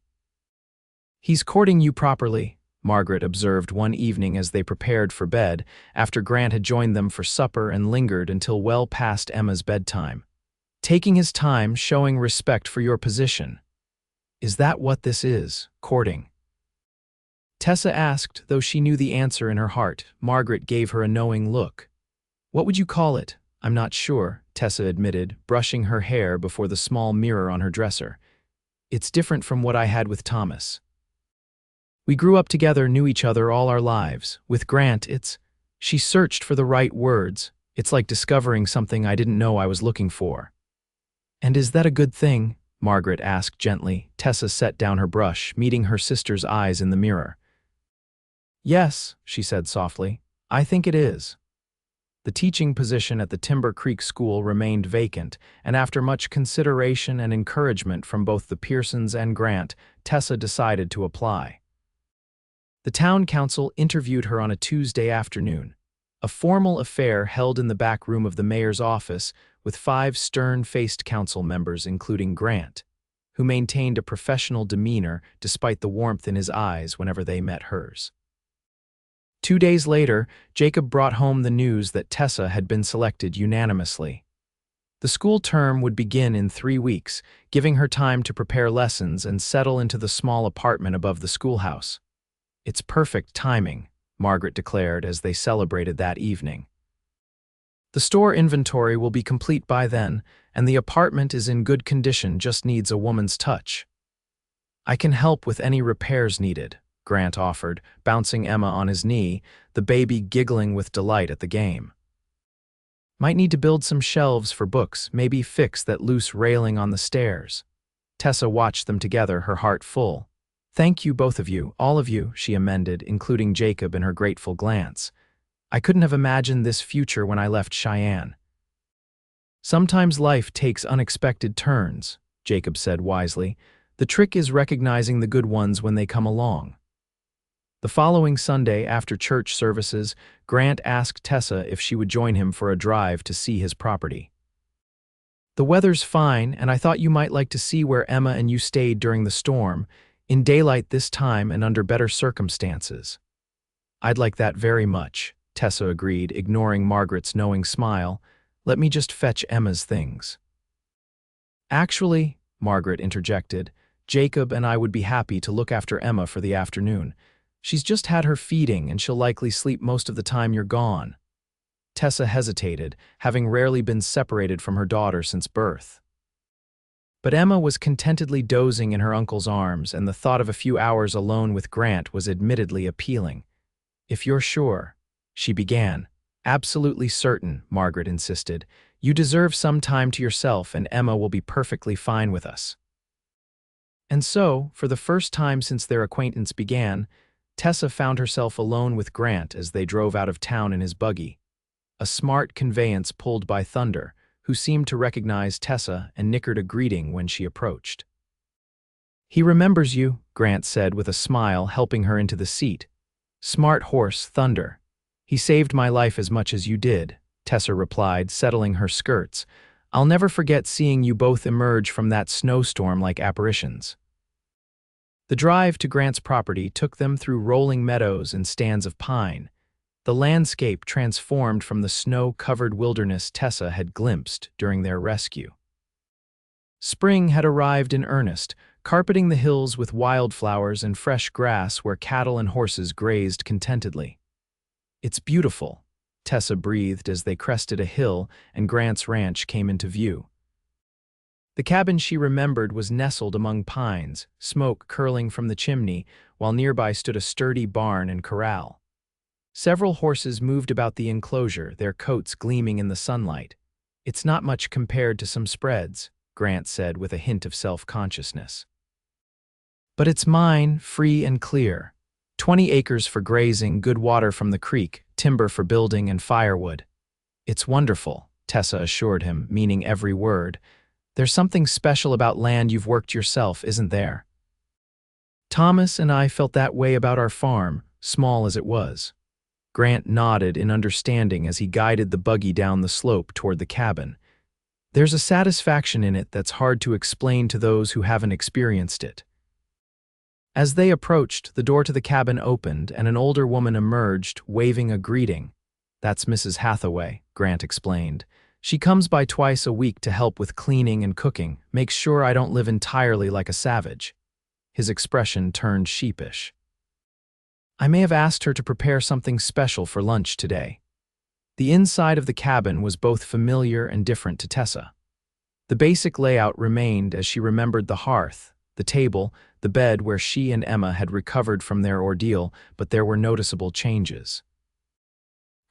He's courting you properly, Margaret observed one evening as they prepared for bed, after Grant had joined them for supper and lingered until well past Emma's bedtime. Taking his time, showing respect for your position. Is that what this is, courting? Tessa asked, though she knew the answer in her heart. Margaret gave her a knowing look. What would you call it? I'm not sure, Tessa admitted, brushing her hair before the small mirror on her dresser. It's different from what I had with Thomas. We grew up together, knew each other all our lives. With Grant, she searched for the right words. It's like discovering something I didn't know I was looking for. And is that a good thing? Margaret asked gently. Tessa set down her brush, meeting her sister's eyes in the mirror. Yes, she said softly, I think it is. The teaching position at the Timber Creek School remained vacant, and after much consideration and encouragement from both the Pearsons and Grant, Tessa decided to apply. The town council interviewed her on a Tuesday afternoon, a formal affair held in the back room of the mayor's office with 5 stern-faced council members, including Grant, who maintained a professional demeanor despite the warmth in his eyes whenever they met hers. 2 days later, Jacob brought home the news that Tessa had been selected unanimously. The school term would begin in 3 weeks, giving her time to prepare lessons and settle into the small apartment above the schoolhouse. It's perfect timing, Margaret declared as they celebrated that evening. The store inventory will be complete by then, and the apartment is in good condition, just needs a woman's touch. I can help with any repairs needed, Grant offered, bouncing Emma on his knee, the baby giggling with delight at the game. Might need to build some shelves for books, maybe fix that loose railing on the stairs. Tessa watched them together, her heart full. Thank you, both of you, all of you, she amended, including Jacob in her grateful glance. I couldn't have imagined this future when I left Cheyenne. Sometimes life takes unexpected turns, Jacob said wisely. The trick is recognizing the good ones when they come along. The following Sunday, after church services, Grant asked Tessa if she would join him for a drive to see his property. The weather's fine, and I thought you might like to see where Emma and you stayed during the storm, in daylight this time and under better circumstances. I'd like that very much, Tessa agreed, ignoring Margaret's knowing smile. Let me just fetch Emma's things. Actually, Margaret interjected, Jacob and I would be happy to look after Emma for the afternoon. She's just had her feeding and she'll likely sleep most of the time you're gone. Tessa hesitated, having rarely been separated from her daughter since birth. But Emma was contentedly dozing in her uncle's arms, and the thought of a few hours alone with Grant was admittedly appealing. If you're sure, she began. Absolutely certain, Margaret insisted. You deserve some time to yourself, and Emma will be perfectly fine with us. And so, for the first time since their acquaintance began, Tessa found herself alone with Grant as they drove out of town in his buggy. A smart conveyance pulled by Thunder, who seemed to recognize Tessa and nickered a greeting when she approached. He remembers you, Grant said with a smile, helping her into the seat. Smart horse, Thunder. He saved my life as much as you did, Tessa replied, settling her skirts. I'll never forget seeing you both emerge from that snowstorm like apparitions. The drive to Grant's property took them through rolling meadows and stands of pine. The landscape transformed from the snow-covered wilderness Tessa had glimpsed during their rescue. Spring had arrived in earnest, carpeting the hills with wildflowers and fresh grass where cattle and horses grazed contentedly. It's beautiful, Tessa breathed as they crested a hill and Grant's ranch came into view. The cabin she remembered was nestled among pines, smoke curling from the chimney, while nearby stood a sturdy barn and corral. Several horses moved about the enclosure, their coats gleaming in the sunlight. It's not much compared to some spreads, Grant said with a hint of self-consciousness. But it's mine, free and clear. 20 acres for grazing, good water from the creek, timber for building and firewood. It's wonderful, Tessa assured him, meaning every word. There's something special about land you've worked yourself, isn't there? Thomas and I felt that way about our farm, small as it was. Grant nodded in understanding as he guided the buggy down the slope toward the cabin. There's a satisfaction in it that's hard to explain to those who haven't experienced it. As they approached, the door to the cabin opened and an older woman emerged, waving a greeting. That's Mrs. Hathaway, Grant explained. She comes by twice a week to help with cleaning and cooking, makes sure I don't live entirely like a savage. His expression turned sheepish. I may have asked her to prepare something special for lunch today. The inside of the cabin was both familiar and different to Tessa. The basic layout remained as she remembered: the hearth, the table, the bed where she and Emma had recovered from their ordeal, but there were noticeable changes.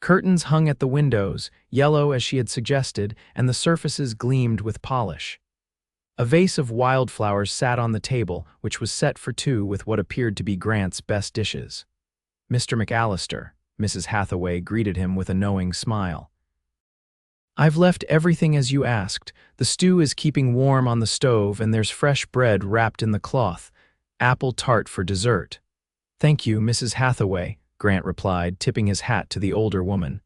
Curtains hung at the windows, yellow as she had suggested, and the surfaces gleamed with polish. A vase of wildflowers sat on the table, which was set for two with what appeared to be Grant's best dishes. Mr. McAllister, Mrs. Hathaway greeted him with a knowing smile. I've left everything as you asked. The stew is keeping warm on the stove and there's fresh bread wrapped in the cloth. Apple tart for dessert. Thank you, Mrs. Hathaway, Grant replied, tipping his hat to the older woman.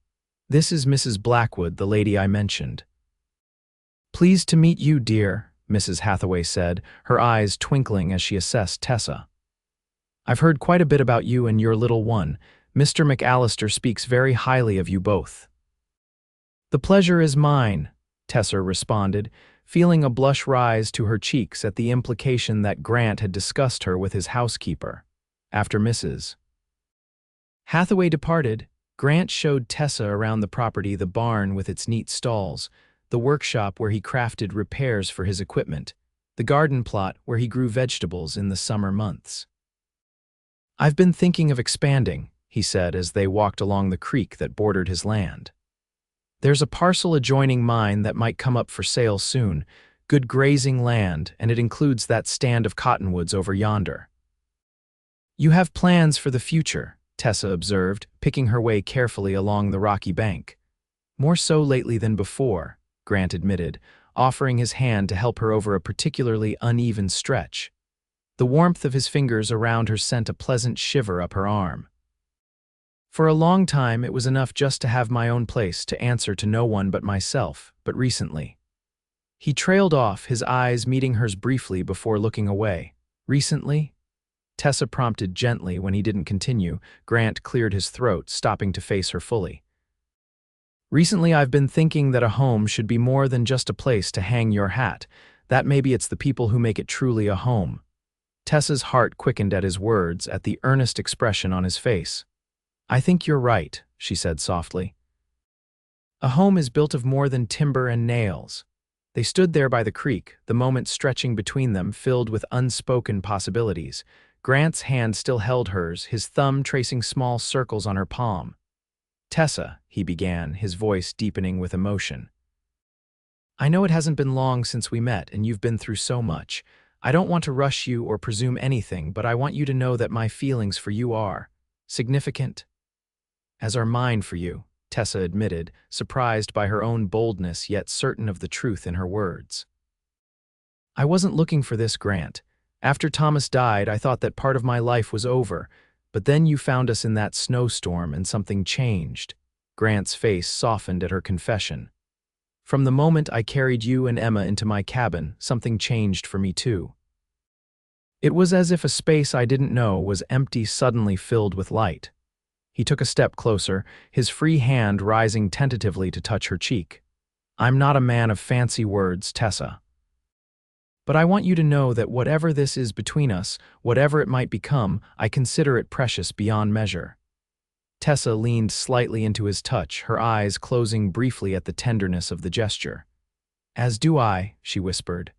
This is Mrs. Blackwood, the lady I mentioned. Pleased to meet you, dear, Mrs. Hathaway said, her eyes twinkling as she assessed Tessa. I've heard quite a bit about you and your little one. Mr. McAllister speaks very highly of you both. The pleasure is mine, Tessa responded, feeling a blush rise to her cheeks at the implication that Grant had discussed her with his housekeeper. After Mrs. Hathaway departed, Grant showed Tessa around the property: the barn with its neat stalls, the workshop where he crafted repairs for his equipment, the garden plot where he grew vegetables in the summer months. "I've been thinking of expanding," he said as they walked along the creek that bordered his land. "There's a parcel adjoining mine that might come up for sale soon. Good grazing land, and it includes that stand of cottonwoods over yonder." "You have plans for the future," Tessa observed, picking her way carefully along the rocky bank. "More so lately than before," Grant admitted, offering his hand to help her over a particularly uneven stretch. The warmth of his fingers around her sent a pleasant shiver up her arm. "For a long time it was enough just to have my own place, to answer to no one but myself, but recently—" He trailed off, his eyes meeting hers briefly before looking away. "Recently?" Tessa prompted gently when he didn't continue. Grant cleared his throat, stopping to face her fully. "Recently I've been thinking that a home should be more than just a place to hang your hat. That maybe it's the people who make it truly a home." Tessa's heart quickened at his words, at the earnest expression on his face. "I think you're right," she said softly. "A home is built of more than timber and nails." They stood there by the creek, the moment stretching between them, filled with unspoken possibilities. Grant's hand still held hers, his thumb tracing small circles on her palm. "Tessa," he began, his voice deepening with emotion. "I know it hasn't been long since we met, and you've been through so much. I don't want to rush you or presume anything, but I want you to know that my feelings for you are significant, as are mine for you," Tessa admitted, surprised by her own boldness yet certain of the truth in her words. "I wasn't looking for this, Grant. After Thomas died, I thought that part of my life was over, but then you found us in that snowstorm and something changed." Grant's face softened at her confession. "From the moment I carried you and Emma into my cabin, something changed for me too. It was as if a space I didn't know was empty suddenly filled with light." He took a step closer, his free hand rising tentatively to touch her cheek. "I'm not a man of fancy words, Tessa. But I want you to know that whatever this is between us, whatever it might become, I consider it precious beyond measure." Tessa leaned slightly into his touch, her eyes closing briefly at the tenderness of the gesture. "As do I," she whispered.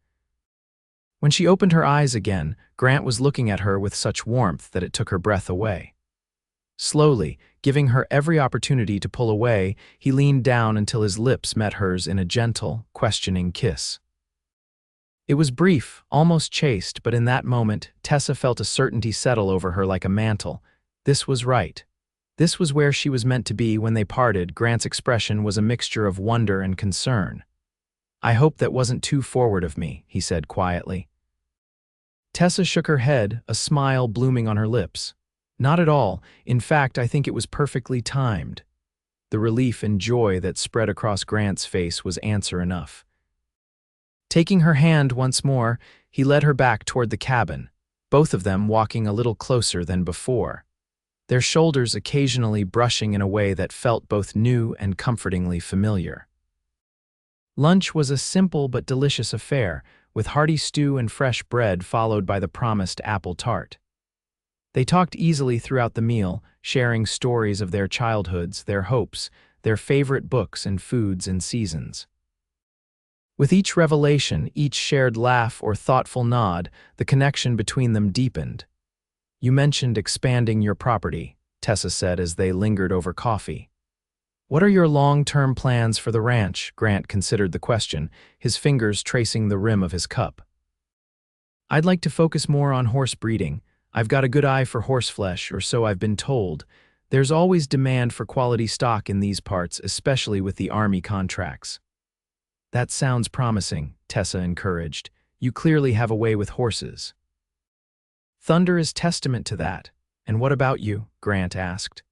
When she opened her eyes again, Grant was looking at her with such warmth that it took her breath away. Slowly, giving her every opportunity to pull away, he leaned down until his lips met hers in a gentle, questioning kiss. It was brief, almost chaste, but in that moment, Tessa felt a certainty settle over her like a mantle. This was right. This was where she was meant to be when they parted. Grant's expression was a mixture of wonder and concern. "I hope that wasn't too forward of me," he said quietly. Tessa shook her head, a smile blooming on her lips. "Not at all. In fact, I think it was perfectly timed." The relief and joy that spread across Grant's face was answer enough. Taking her hand once more, he led her back toward the cabin, both of them walking a little closer than before, their shoulders occasionally brushing in a way that felt both new and comfortingly familiar. Lunch was a simple but delicious affair, with hearty stew and fresh bread followed by the promised apple tart. They talked easily throughout the meal, sharing stories of their childhoods, their hopes, their favorite books and foods and seasons. With each revelation, each shared laugh or thoughtful nod, the connection between them deepened. "You mentioned expanding your property," Tessa said as they lingered over coffee. "What are your long-term plans for the ranch?" Grant considered the question, his fingers tracing the rim of his cup. "I'd like to focus more on horse breeding. I've got a good eye for horseflesh, or so I've been told. There's always demand for quality stock in these parts, especially with the Army contracts." "That sounds promising," Tessa encouraged. "You clearly have a way with horses." "Thunder is testament to that." "And what about you?" Grant asked.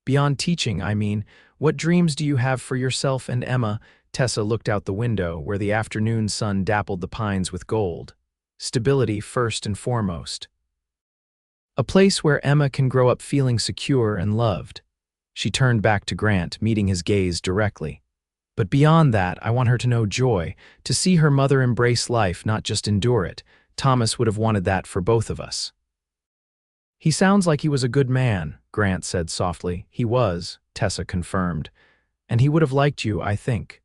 "Beyond teaching, I mean, what dreams do you have for yourself and Emma?" Tessa looked out the window, where the afternoon sun dappled the pines with gold. "Stability first and foremost. A place where Emma can grow up feeling secure and loved." She turned back to Grant, meeting his gaze directly. "But beyond that, I want her to know joy, to see her mother embrace life, not just endure it. Thomas would have wanted that for both of us." "He sounds like he was a good man," Grant said softly. "He was," Tessa confirmed. "And he would have liked you, I think.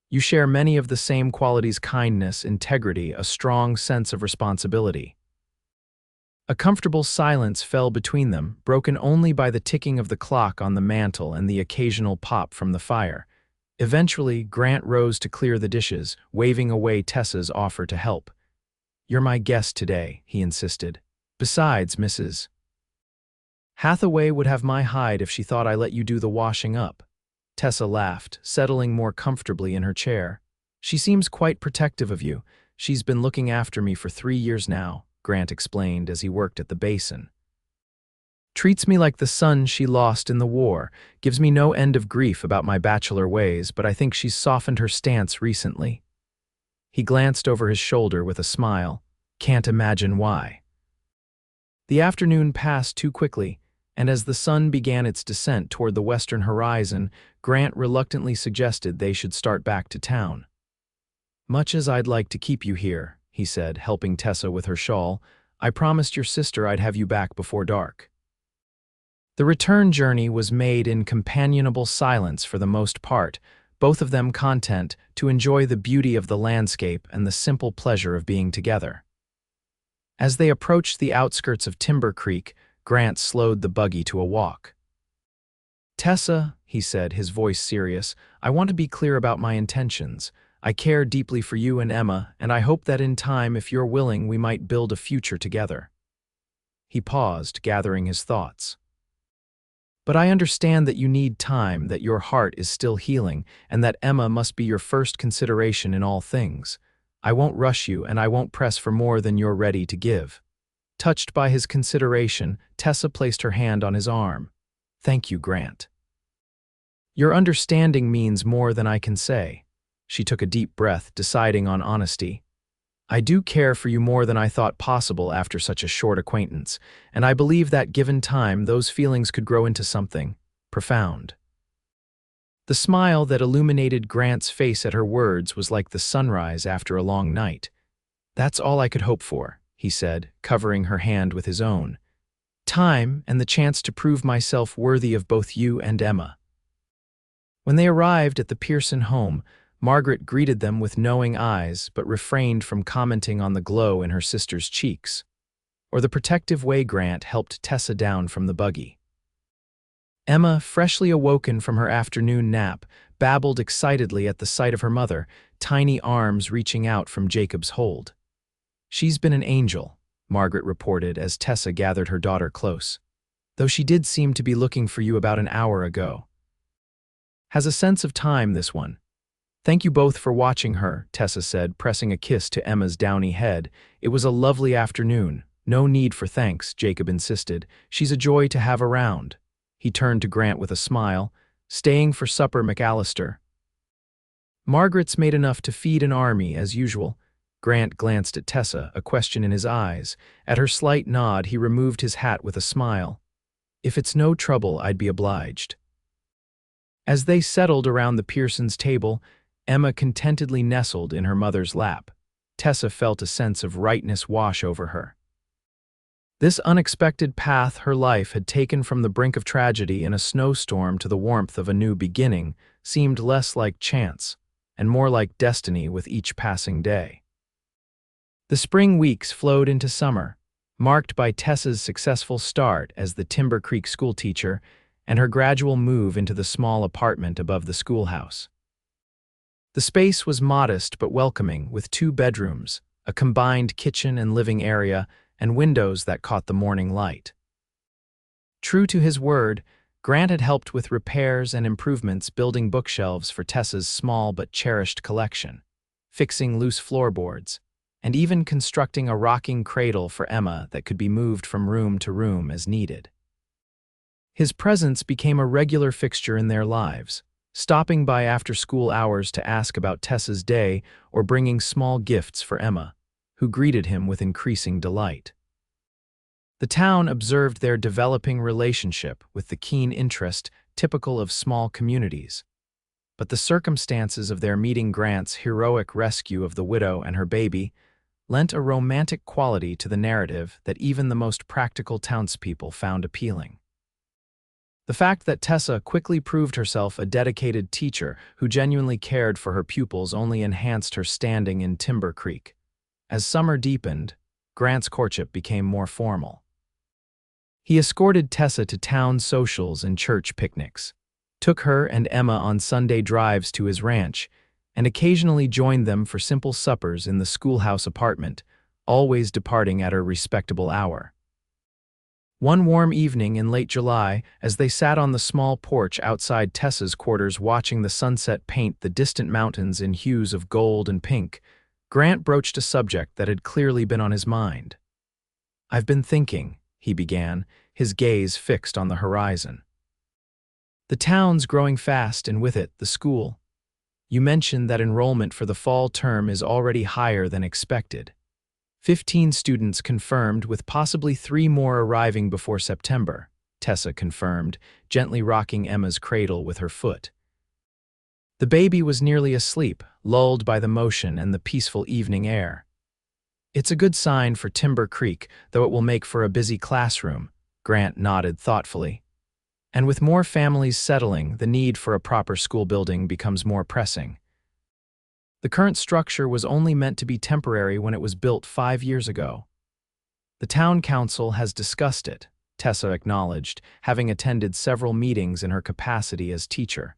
You share many of the same qualities: kindness, integrity, a strong sense of responsibility." A comfortable silence fell between them, broken only by the ticking of the clock on the mantel and the occasional pop from the fire. Eventually, Grant rose to clear the dishes, waving away Tessa's offer to help. "You're my guest today," he insisted. "Besides, Mrs. Hathaway would have my hide if she thought I let you do the washing up." Tessa laughed, settling more comfortably in her chair. "She seems quite protective of you. She's been looking after me for 3 years now," Grant explained as he worked at the basin. "Treats me like the son she lost in the war, gives me no end of grief about my bachelor ways, but I think she's softened her stance recently." He glanced over his shoulder with a smile. "Can't imagine why." The afternoon passed too quickly, and as the sun began its descent toward the western horizon, Grant reluctantly suggested they should start back to town. "Much as I'd like to keep you here," he said, helping Tessa with her shawl, "I promised your sister I'd have you back before dark." The return journey was made in companionable silence for the most part, both of them content to enjoy the beauty of the landscape and the simple pleasure of being together. As they approached the outskirts of Timber Creek, Grant slowed the buggy to a walk. "Tessa," he said, his voice serious, "I want to be clear about my intentions. I care deeply for you and Emma, and I hope that in time, if you're willing, we might build a future together." He paused, gathering his thoughts. "But I understand that you need time, that your heart is still healing, and that Emma must be your first consideration in all things. I won't rush you, and I won't press for more than you're ready to give." Touched by his consideration, Tessa placed her hand on his arm. "Thank you, Grant. Your understanding means more than I can say." She took a deep breath, deciding on honesty. "I do care for you more than I thought possible after such a short acquaintance, and I believe that given time, those feelings could grow into something profound." The smile that illuminated Grant's face at her words was like the sunrise after a long night. "That's all I could hope for," he said, covering her hand with his own. "Time and the chance to prove myself worthy of both you and Emma." When they arrived at the Pearson home, Margaret greeted them with knowing eyes but refrained from commenting on the glow in her sister's cheeks, or the protective way Grant helped Tessa down from the buggy. Emma, freshly awoken from her afternoon nap, babbled excitedly at the sight of her mother, tiny arms reaching out from Jacob's hold. "She's been an angel," Margaret reported as Tessa gathered her daughter close. "Though she did seem to be looking for you about an hour ago. Has a sense of time, this one." "Thank you both for watching her," Tessa said, pressing a kiss to Emma's downy head. "It was a lovely afternoon." "No need for thanks," Jacob insisted. "She's a joy to have around." He turned to Grant with a smile. "Staying for supper, McAllister?" "Margaret's made enough to feed an army, as usual." Grant glanced at Tessa, a question in his eyes. At her slight nod, he removed his hat with a smile. "If it's no trouble, I'd be obliged." As they settled around the Pearsons' table, Emma contentedly nestled in her mother's lap. Tessa felt a sense of rightness wash over her. This unexpected path her life had taken from the brink of tragedy in a snowstorm to the warmth of a new beginning seemed less like chance and more like destiny with each passing day. The spring weeks flowed into summer, marked by Tessa's successful start as the Timber Creek schoolteacher and her gradual move into the small apartment above the schoolhouse. The space was modest but welcoming, with 2 bedrooms, a combined kitchen and living area, and windows that caught the morning light. True to his word, Grant had helped with repairs and improvements, building bookshelves for Tessa's small but cherished collection, fixing loose floorboards, and even constructing a rocking cradle for Emma that could be moved from room to room as needed. His presence became a regular fixture in their lives, stopping by after school hours to ask about Tessa's day or bringing small gifts for Emma, who greeted him with increasing delight. The town observed their developing relationship with the keen interest typical of small communities, but the circumstances of their meeting, Grant's heroic rescue of the widow and her baby, lent a romantic quality to the narrative that even the most practical townspeople found appealing. The fact that Tessa quickly proved herself a dedicated teacher who genuinely cared for her pupils only enhanced her standing in Timber Creek. As summer deepened, Grant's courtship became more formal. He escorted Tessa to town socials and church picnics, took her and Emma on Sunday drives to his ranch, and occasionally joined them for simple suppers in the schoolhouse apartment, always departing at a respectable hour. One warm evening in late July, as they sat on the small porch outside Tessa's quarters watching the sunset paint the distant mountains in hues of gold and pink, Grant broached a subject that had clearly been on his mind. "I've been thinking," he began, his gaze fixed on the horizon. "The town's growing fast, and with it, the school. You mentioned that enrollment for the fall term is already higher than expected. 15 students confirmed, with possibly 3 more arriving before September," Tessa confirmed, gently rocking Emma's cradle with her foot. The baby was nearly asleep, lulled by the motion and the peaceful evening air. "It's a good sign for Timber Creek, though it will make for a busy classroom," Grant nodded thoughtfully. "And with more families settling, the need for a proper school building becomes more pressing. The current structure was only meant to be temporary when it was built 5 years ago. The town council has discussed it," Tessa acknowledged, having attended several meetings in her capacity as teacher.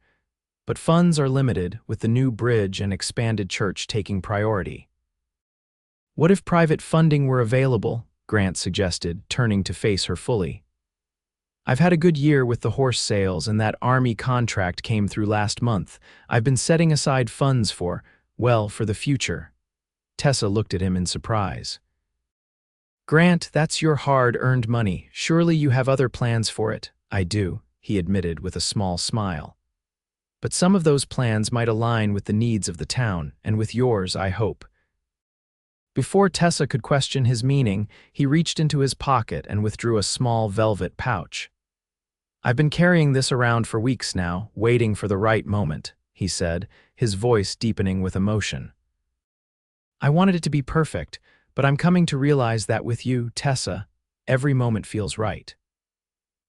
"But funds are limited, with the new bridge and expanded church taking priority." "What if private funding were available?" Grant suggested, turning to face her fully. "I've had a good year with the horse sales, and that Army contract came through last month. I've been setting aside funds for the future." Tessa looked at him in surprise. "Grant, that's your hard-earned money. Surely you have other plans for it." "I do," he admitted with a small smile. "But some of those plans might align with the needs of the town, and with yours, I hope." Before Tessa could question his meaning, he reached into his pocket and withdrew a small velvet pouch. "I've been carrying this around for weeks now, waiting for the right moment," he said, his voice deepening with emotion. "I wanted it to be perfect, but I'm coming to realize that with you, Tessa, every moment feels right."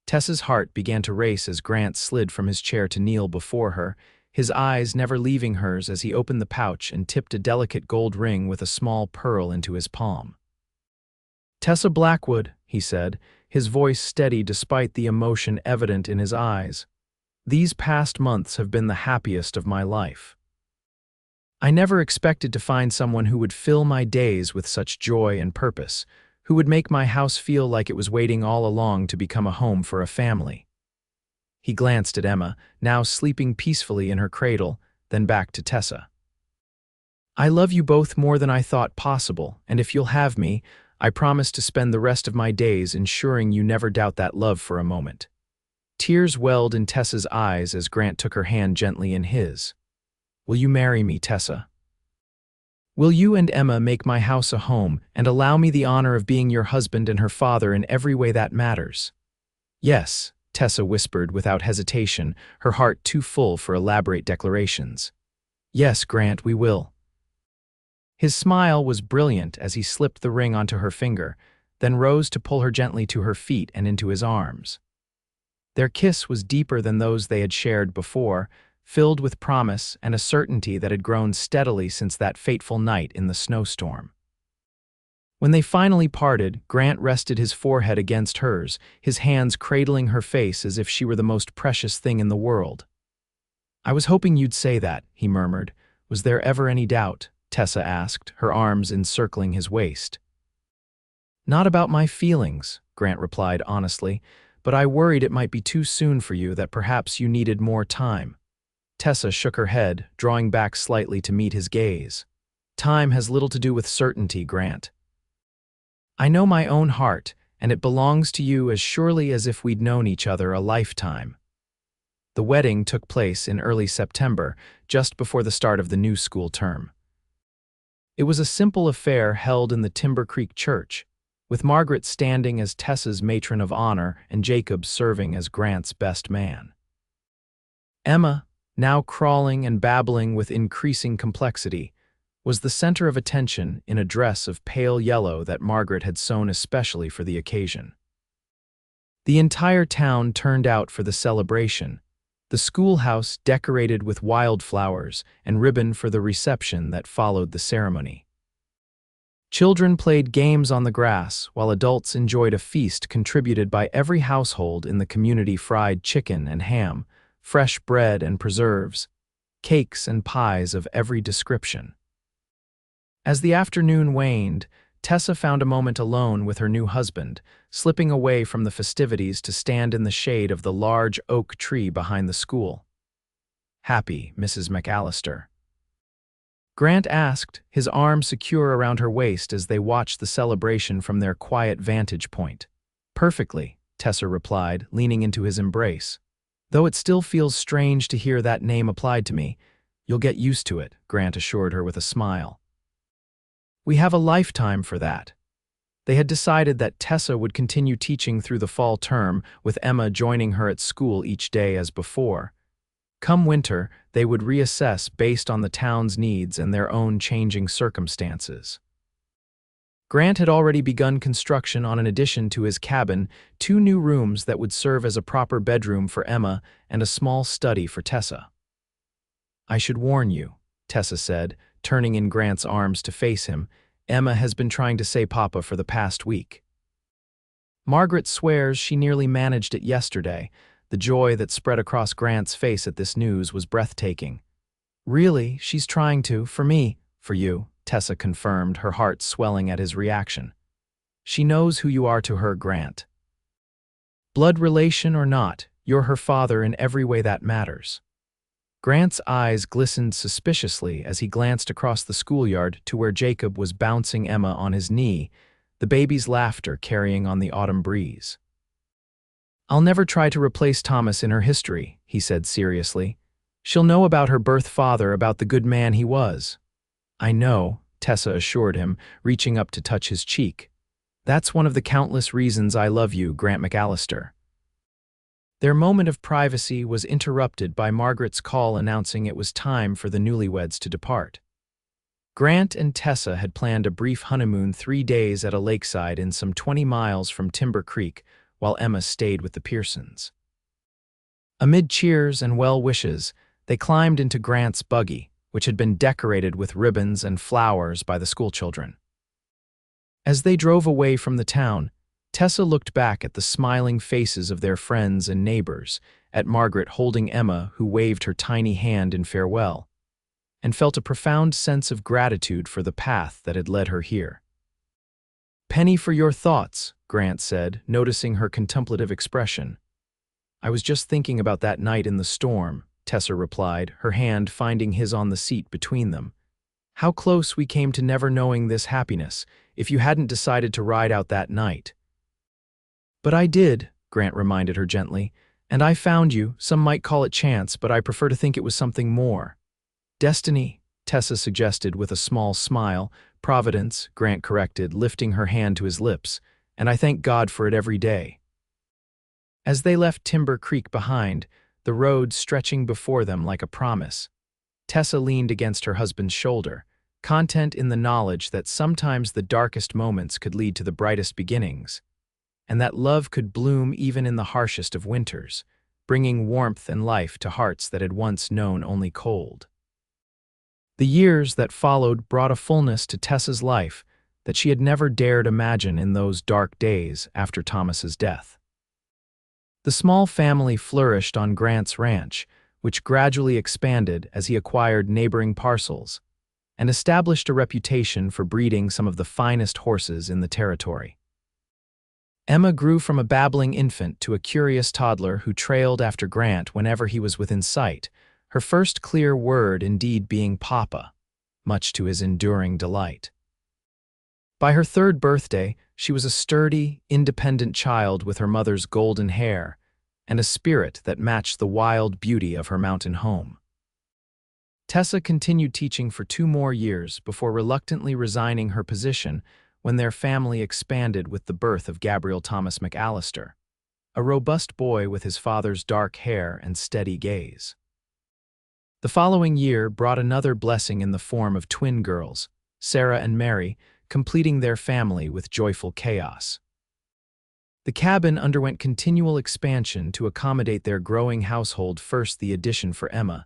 Tessa's heart began to race as Grant slid from his chair to kneel before her, his eyes never leaving hers as he opened the pouch and tipped a delicate gold ring with a small pearl into his palm. "Tessa Blackwood," he said, his voice steady despite the emotion evident in his eyes. "These past months have been the happiest of my life. I never expected to find someone who would fill my days with such joy and purpose, who would make my house feel like it was waiting all along to become a home for a family." He glanced at Emma, now sleeping peacefully in her cradle, then back to Tessa. "I love you both more than I thought possible, and if you'll have me, I promise to spend the rest of my days ensuring you never doubt that love for a moment." Tears welled in Tessa's eyes as Grant took her hand gently in his. "Will you marry me, Tessa? Will you and Emma make my house a home and allow me the honor of being your husband and her father in every way that matters?" "Yes," Tessa whispered without hesitation, her heart too full for elaborate declarations. "Yes, Grant, we will." His smile was brilliant as he slipped the ring onto her finger, then rose to pull her gently to her feet and into his arms. Their kiss was deeper than those they had shared before, filled with promise and a certainty that had grown steadily since that fateful night in the snowstorm. When they finally parted, Grant rested his forehead against hers, his hands cradling her face as if she were the most precious thing in the world. "I was hoping you'd say that," he murmured. "Was there ever any doubt?" Tessa asked, her arms encircling his waist. "Not about my feelings," Grant replied honestly, "but I worried it might be too soon for you, that perhaps you needed more time." Tessa shook her head, drawing back slightly to meet his gaze. "Time has little to do with certainty, Grant. I know my own heart, and it belongs to you as surely as if we'd known each other a lifetime." The wedding took place in early September, just before the start of the new school term. It was a simple affair held in the Timber Creek Church, with Margaret standing as Tessa's matron of honor and Jacob serving as Grant's best man. Emma, now crawling and babbling with increasing complexity, was the center of attention in a dress of pale yellow that Margaret had sewn especially for the occasion. The entire town turned out for the celebration, the schoolhouse decorated with wildflowers and ribbon for the reception that followed the ceremony. Children played games on the grass, while adults enjoyed a feast contributed by every household in the community: fried chicken and ham, fresh bread and preserves, cakes and pies of every description. As the afternoon waned, Tessa found a moment alone with her new husband, slipping away from the festivities to stand in the shade of the large oak tree behind the school. "Happy, Mrs. McAllister?" Grant asked, his arm secure around her waist as they watched the celebration from their quiet vantage point. "Perfectly," Tessa replied, leaning into his embrace. "Though it still feels strange to hear that name applied to me, you'll get used to it," Grant assured her with a smile. "We have a lifetime for that." They had decided that Tessa would continue teaching through the fall term, with Emma joining her at school each day as before. Come winter, they would reassess based on the town's needs and their own changing circumstances. Grant had already begun construction on an addition to his cabin, 2 new rooms that would serve as a proper bedroom for Emma and a small study for Tessa. "I should warn you," Tessa said, turning in Grant's arms to face him. "Emma has been trying to say Papa for the past week. Margaret swears she nearly managed it yesterday." The joy that spread across Grant's face at this news was breathtaking. "Really, she's trying to, for me, for you," Tessa confirmed, her heart swelling at his reaction. "She knows who you are to her, Grant. Blood relation or not, you're her father in every way that matters." Grant's eyes glistened suspiciously as he glanced across the schoolyard to where Jacob was bouncing Emma on his knee, the baby's laughter carrying on the autumn breeze. "I'll never try to replace Thomas in her history," he said seriously. "She'll know about her birth father, about the good man he was." "I know," Tessa assured him, reaching up to touch his cheek. "That's one of the countless reasons I love you, Grant McAllister." Their moment of privacy was interrupted by Margaret's call announcing it was time for the newlyweds to depart. Grant and Tessa had planned a brief honeymoon 3 days at a lakeside in some 20 miles from Timber Creek, while Emma stayed with the Pearsons. Amid cheers and well wishes, they climbed into Grant's buggy, which had been decorated with ribbons and flowers by the schoolchildren. As they drove away from the town, Tessa looked back at the smiling faces of their friends and neighbors, at Margaret holding Emma, who waved her tiny hand in farewell, and felt a profound sense of gratitude for the path that had led her here. "Penny for your thoughts," Grant said, noticing her contemplative expression. "I was just thinking about that night in the storm," Tessa replied, her hand finding his on the seat between them. "How close we came to never knowing this happiness, if you hadn't decided to ride out that night." "But I did," Grant reminded her gently, "and I found you. Some might call it chance, but I prefer to think it was something more." "Destiny," Tessa suggested with a small smile. "Providence," Grant corrected, lifting her hand to his lips, "and I thank God for it every day." As they left Timber Creek behind, the road stretching before them like a promise, Tessa leaned against her husband's shoulder, content in the knowledge that sometimes the darkest moments could lead to the brightest beginnings, and that love could bloom even in the harshest of winters, bringing warmth and life to hearts that had once known only cold. The years that followed brought a fullness to Tessa's life that she had never dared imagine in those dark days after Thomas's death. The small family flourished on Grant's ranch, which gradually expanded as he acquired neighboring parcels, and established a reputation for breeding some of the finest horses in the territory. Emma grew from a babbling infant to a curious toddler who trailed after Grant whenever he was within sight, her first clear word indeed being Papa, much to his enduring delight. By her 3rd birthday, she was a sturdy, independent child with her mother's golden hair and a spirit that matched the wild beauty of her mountain home. Tessa continued teaching for 2 more years before reluctantly resigning her position when their family expanded with the birth of Gabriel Thomas McAllister, a robust boy with his father's dark hair and steady gaze. The following year brought another blessing in the form of twin girls, Sarah and Mary, completing their family with joyful chaos. The cabin underwent continual expansion to accommodate their growing household, first the addition for Emma,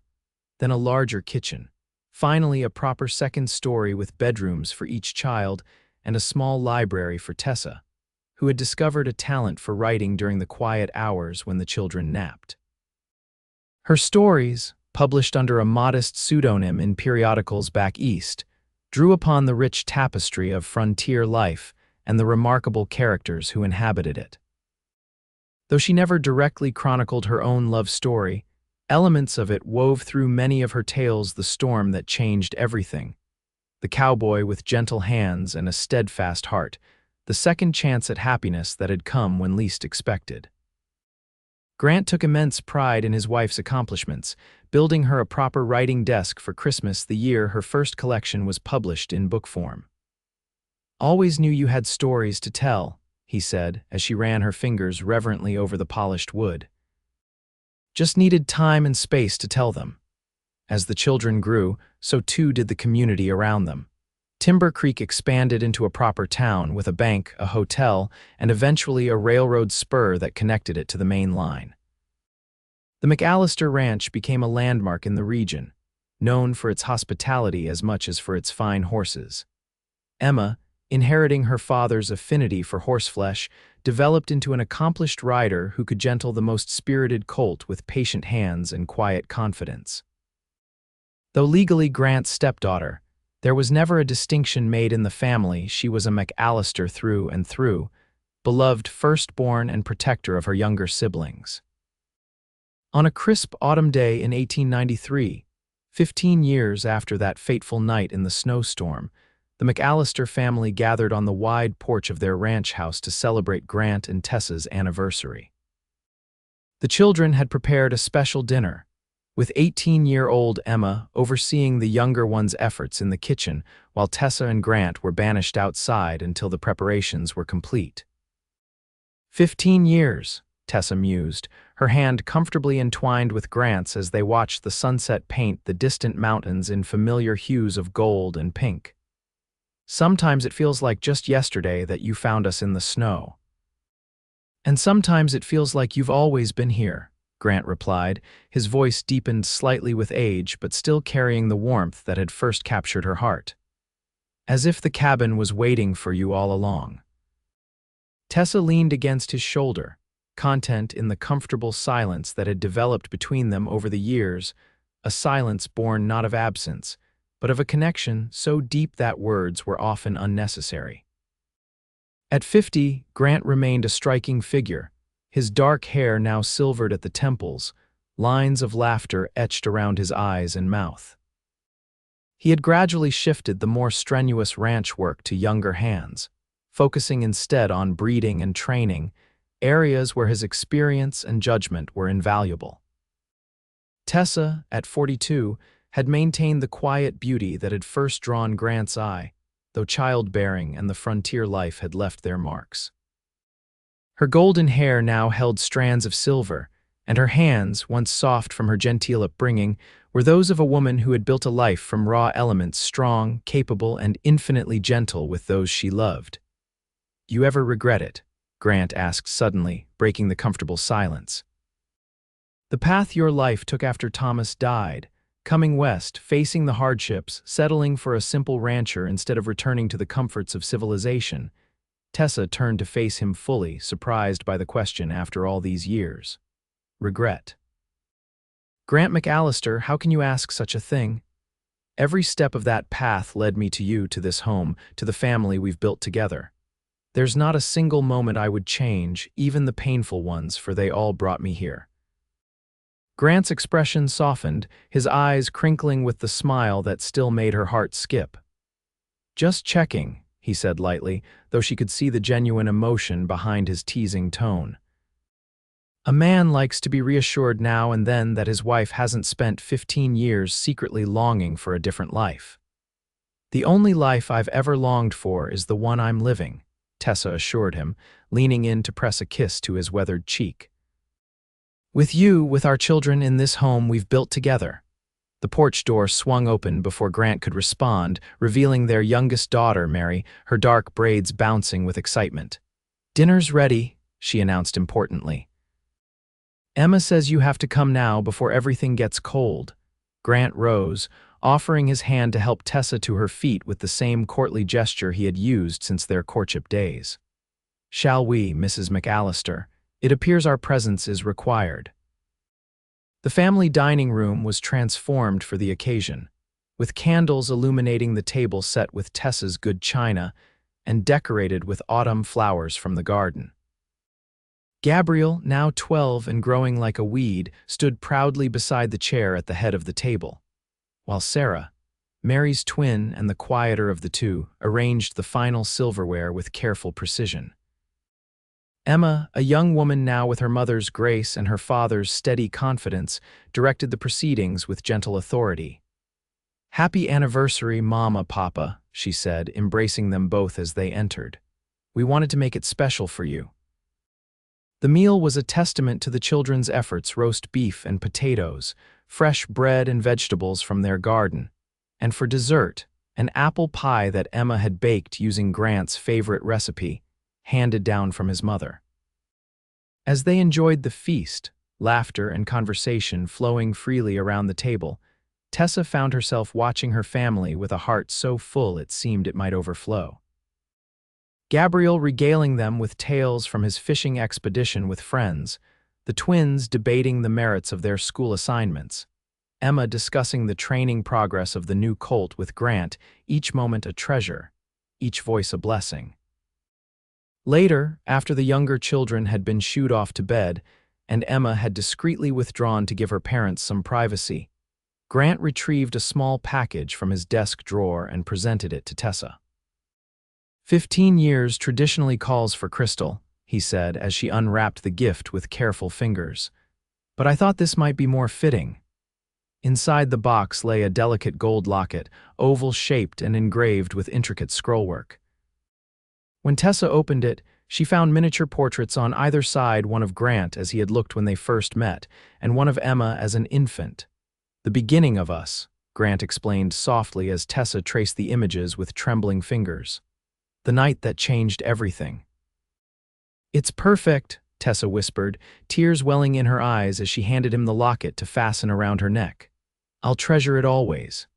then a larger kitchen, finally a proper 2nd story with bedrooms for each child, and a small library for Tessa, who had discovered a talent for writing during the quiet hours when the children napped. Her stories, published under a modest pseudonym in periodicals back east, drew upon the rich tapestry of frontier life and the remarkable characters who inhabited it. Though she never directly chronicled her own love story, elements of it wove through many of her tales the storm that changed everything. The cowboy with gentle hands and a steadfast heart, the second chance at happiness that had come when least expected. Grant took immense pride in his wife's accomplishments, building her a proper writing desk for Christmas the year her first collection was published in book form. "Always knew you had stories to tell," he said as she ran her fingers reverently over the polished wood. "Just needed time and space to tell them." As the children grew, so too did the community around them. Timber Creek expanded into a proper town with a bank, a hotel, and eventually a railroad spur that connected it to the main line. The McAllister Ranch became a landmark in the region, known for its hospitality as much as for its fine horses. Emma, inheriting her father's affinity for horseflesh, developed into an accomplished rider who could gentle the most spirited colt with patient hands and quiet confidence. Though legally Grant's stepdaughter, there was never a distinction made in the family. She was a McAllister through and through, beloved firstborn and protector of her younger siblings. On a crisp autumn day in 1893, 15 years after that fateful night in the snowstorm, the McAllister family gathered on the wide porch of their ranch house to celebrate Grant and Tessa's anniversary. The children had prepared a special dinner, with 18-year-old Emma overseeing the younger one's efforts in the kitchen while Tessa and Grant were banished outside until the preparations were complete. 15 years, Tessa mused, her hand comfortably entwined with Grant's as they watched the sunset paint the distant mountains in familiar hues of gold and pink. "Sometimes it feels like just yesterday that you found us in the snow. And sometimes it feels like you've always been here," Grant replied, his voice deepened slightly with age but still carrying the warmth that had first captured her heart. "As if the cabin was waiting for you all along." Tessa leaned against his shoulder, content in the comfortable silence that had developed between them over the years, a silence born not of absence, but of a connection so deep that words were often unnecessary. At 50, Grant remained a striking figure, his dark hair now silvered at the temples, lines of laughter etched around his eyes and mouth. He had gradually shifted the more strenuous ranch work to younger hands, focusing instead on breeding and training, areas where his experience and judgment were invaluable. Tessa, at 42, had maintained the quiet beauty that had first drawn Grant's eye, though childbearing and the frontier life had left their marks. Her golden hair now held strands of silver, and her hands, once soft from her genteel upbringing, were those of a woman who had built a life from raw elements, strong, capable, and infinitely gentle with those she loved. "You ever regret it?" Grant asked suddenly, breaking the comfortable silence. "The path your life took after Thomas died, coming west, facing the hardships, settling for a simple rancher instead of returning to the comforts of civilization." Tessa turned to face him fully, surprised by the question after all these years. "Regret? Grant McAllister, how can you ask such a thing? Every step of that path led me to you, to this home, to the family we've built together. There's not a single moment I would change, even the painful ones, for they all brought me here." Grant's expression softened, his eyes crinkling with the smile that still made her heart skip. "Just checking," he said lightly, though she could see the genuine emotion behind his teasing tone. "A man likes to be reassured now and then that his wife hasn't spent 15 years secretly longing for a different life." "The only life I've ever longed for is the one I'm living," Tessa assured him, leaning in to press a kiss to his weathered cheek. "With you, with our children in this home we've built together." The porch door swung open before Grant could respond, revealing their youngest daughter, Mary, her dark braids bouncing with excitement. "Dinner's ready," she announced importantly. "Emma says you have to come now before everything gets cold." Grant rose, offering his hand to help Tessa to her feet with the same courtly gesture he had used since their courtship days. "Shall we, Mrs. McAllister? It appears our presence is required." The family dining room was transformed for the occasion, with candles illuminating the table set with Tessa's good china and decorated with autumn flowers from the garden. Gabriel, now 12 and growing like a weed, stood proudly beside the chair at the head of the table, while Sarah, Mary's twin and the quieter of the two, arranged the final silverware with careful precision. Emma, a young woman now with her mother's grace and her father's steady confidence, directed the proceedings with gentle authority. "Happy anniversary, Mama, Papa," she said, embracing them both as they entered. "We wanted to make it special for you." The meal was a testament to the children's efforts: roast beef and potatoes, fresh bread and vegetables from their garden, and for dessert, an apple pie that Emma had baked using Grant's favorite recipe, handed down from his mother. As they enjoyed the feast, laughter and conversation flowing freely around the table, Tessa found herself watching her family with a heart so full it seemed it might overflow. Gabriel regaling them with tales from his fishing expedition with friends, the twins debating the merits of their school assignments, Emma discussing the training progress of the new colt with Grant, each moment a treasure, each voice a blessing. Later, after the younger children had been shooed off to bed, and Emma had discreetly withdrawn to give her parents some privacy, Grant retrieved a small package from his desk drawer and presented it to Tessa. 15 years traditionally calls for crystal, he said as she unwrapped the gift with careful fingers. But I thought this might be more fitting. Inside the box lay a delicate gold locket, oval-shaped and engraved with intricate scrollwork. When Tessa opened it, she found miniature portraits on either side, one of Grant as he had looked when they first met, and one of Emma as an infant. "The beginning of us," Grant explained softly as Tessa traced the images with trembling fingers. "The night that changed everything." "It's perfect," Tessa whispered, tears welling in her eyes as she handed him the locket to fasten around her neck. "I'll treasure it always."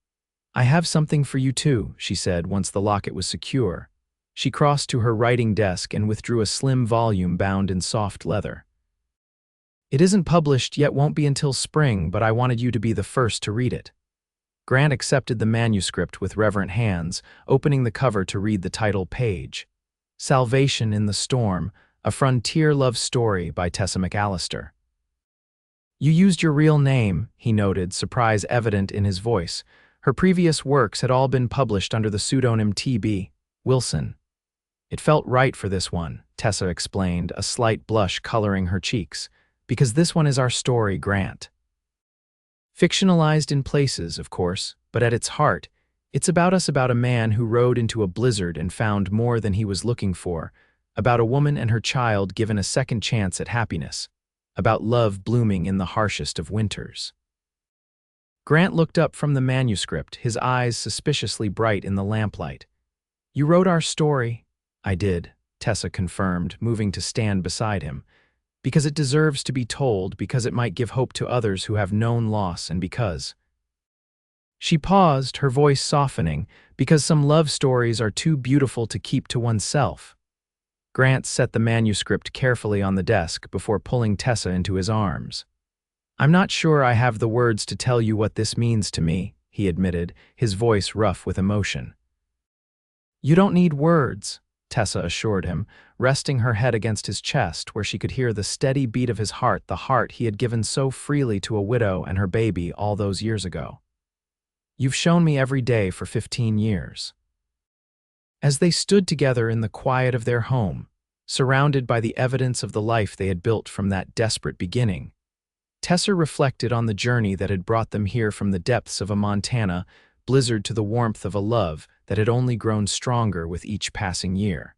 "I have something for you too," she said once the locket was secure. She crossed to her writing desk and withdrew a slim volume bound in soft leather. "It isn't published yet, won't be until spring, but I wanted you to be the first to read it." Grant accepted the manuscript with reverent hands, opening the cover to read the title page. "Salvation in the Storm, a Frontier Love Story" by Tessa McAllister. "You used your real name," he noted, surprise evident in his voice. Her previous works had all been published under the pseudonym T.B. Wilson. "It felt right for this one," Tessa explained, a slight blush coloring her cheeks. "Because this one is our story, Grant. Fictionalized in places, of course, but at its heart, it's about a man who rode into a blizzard and found more than he was looking for, about a woman and her child given a second chance at happiness, about love blooming in the harshest of winters." Grant looked up from the manuscript, his eyes suspiciously bright in the lamplight. "You wrote our story?" "I did," Tessa confirmed, moving to stand beside him. "Because it deserves to be told, because it might give hope to others who have known loss, and because—" She paused, her voice softening, "because some love stories are too beautiful to keep to oneself." Grant set the manuscript carefully on the desk before pulling Tessa into his arms. "I'm not sure I have the words to tell you what this means to me," he admitted, his voice rough with emotion. "You don't need words," Tessa assured him, resting her head against his chest where she could hear the steady beat of his heart, the heart he had given so freely to a widow and her baby all those years ago. "You've shown me every day for 15 years." As they stood together in the quiet of their home, surrounded by the evidence of the life they had built from that desperate beginning, Tessa reflected on the journey that had brought them here, from the depths of a Montana blizzard to the warmth of a love that had only grown stronger with each passing year.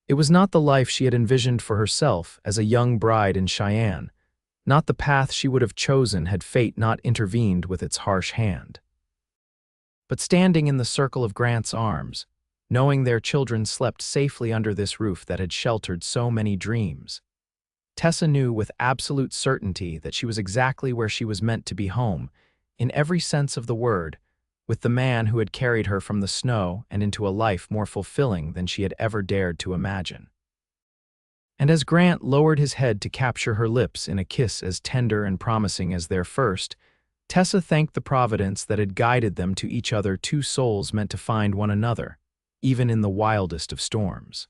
It was not the life she had envisioned for herself as a young bride in Cheyenne, not the path she would have chosen had fate not intervened with its harsh hand. But standing in the circle of Grant's arms, knowing their children slept safely under this roof that had sheltered so many dreams, Tessa knew with absolute certainty that she was exactly where she was meant to be, home, in every sense of the word, with the man who had carried her from the snow and into a life more fulfilling than she had ever dared to imagine. And as Grant lowered his head to capture her lips in a kiss as tender and promising as their first, Tessa thanked the providence that had guided them to each other, two souls meant to find one another, even in the wildest of storms.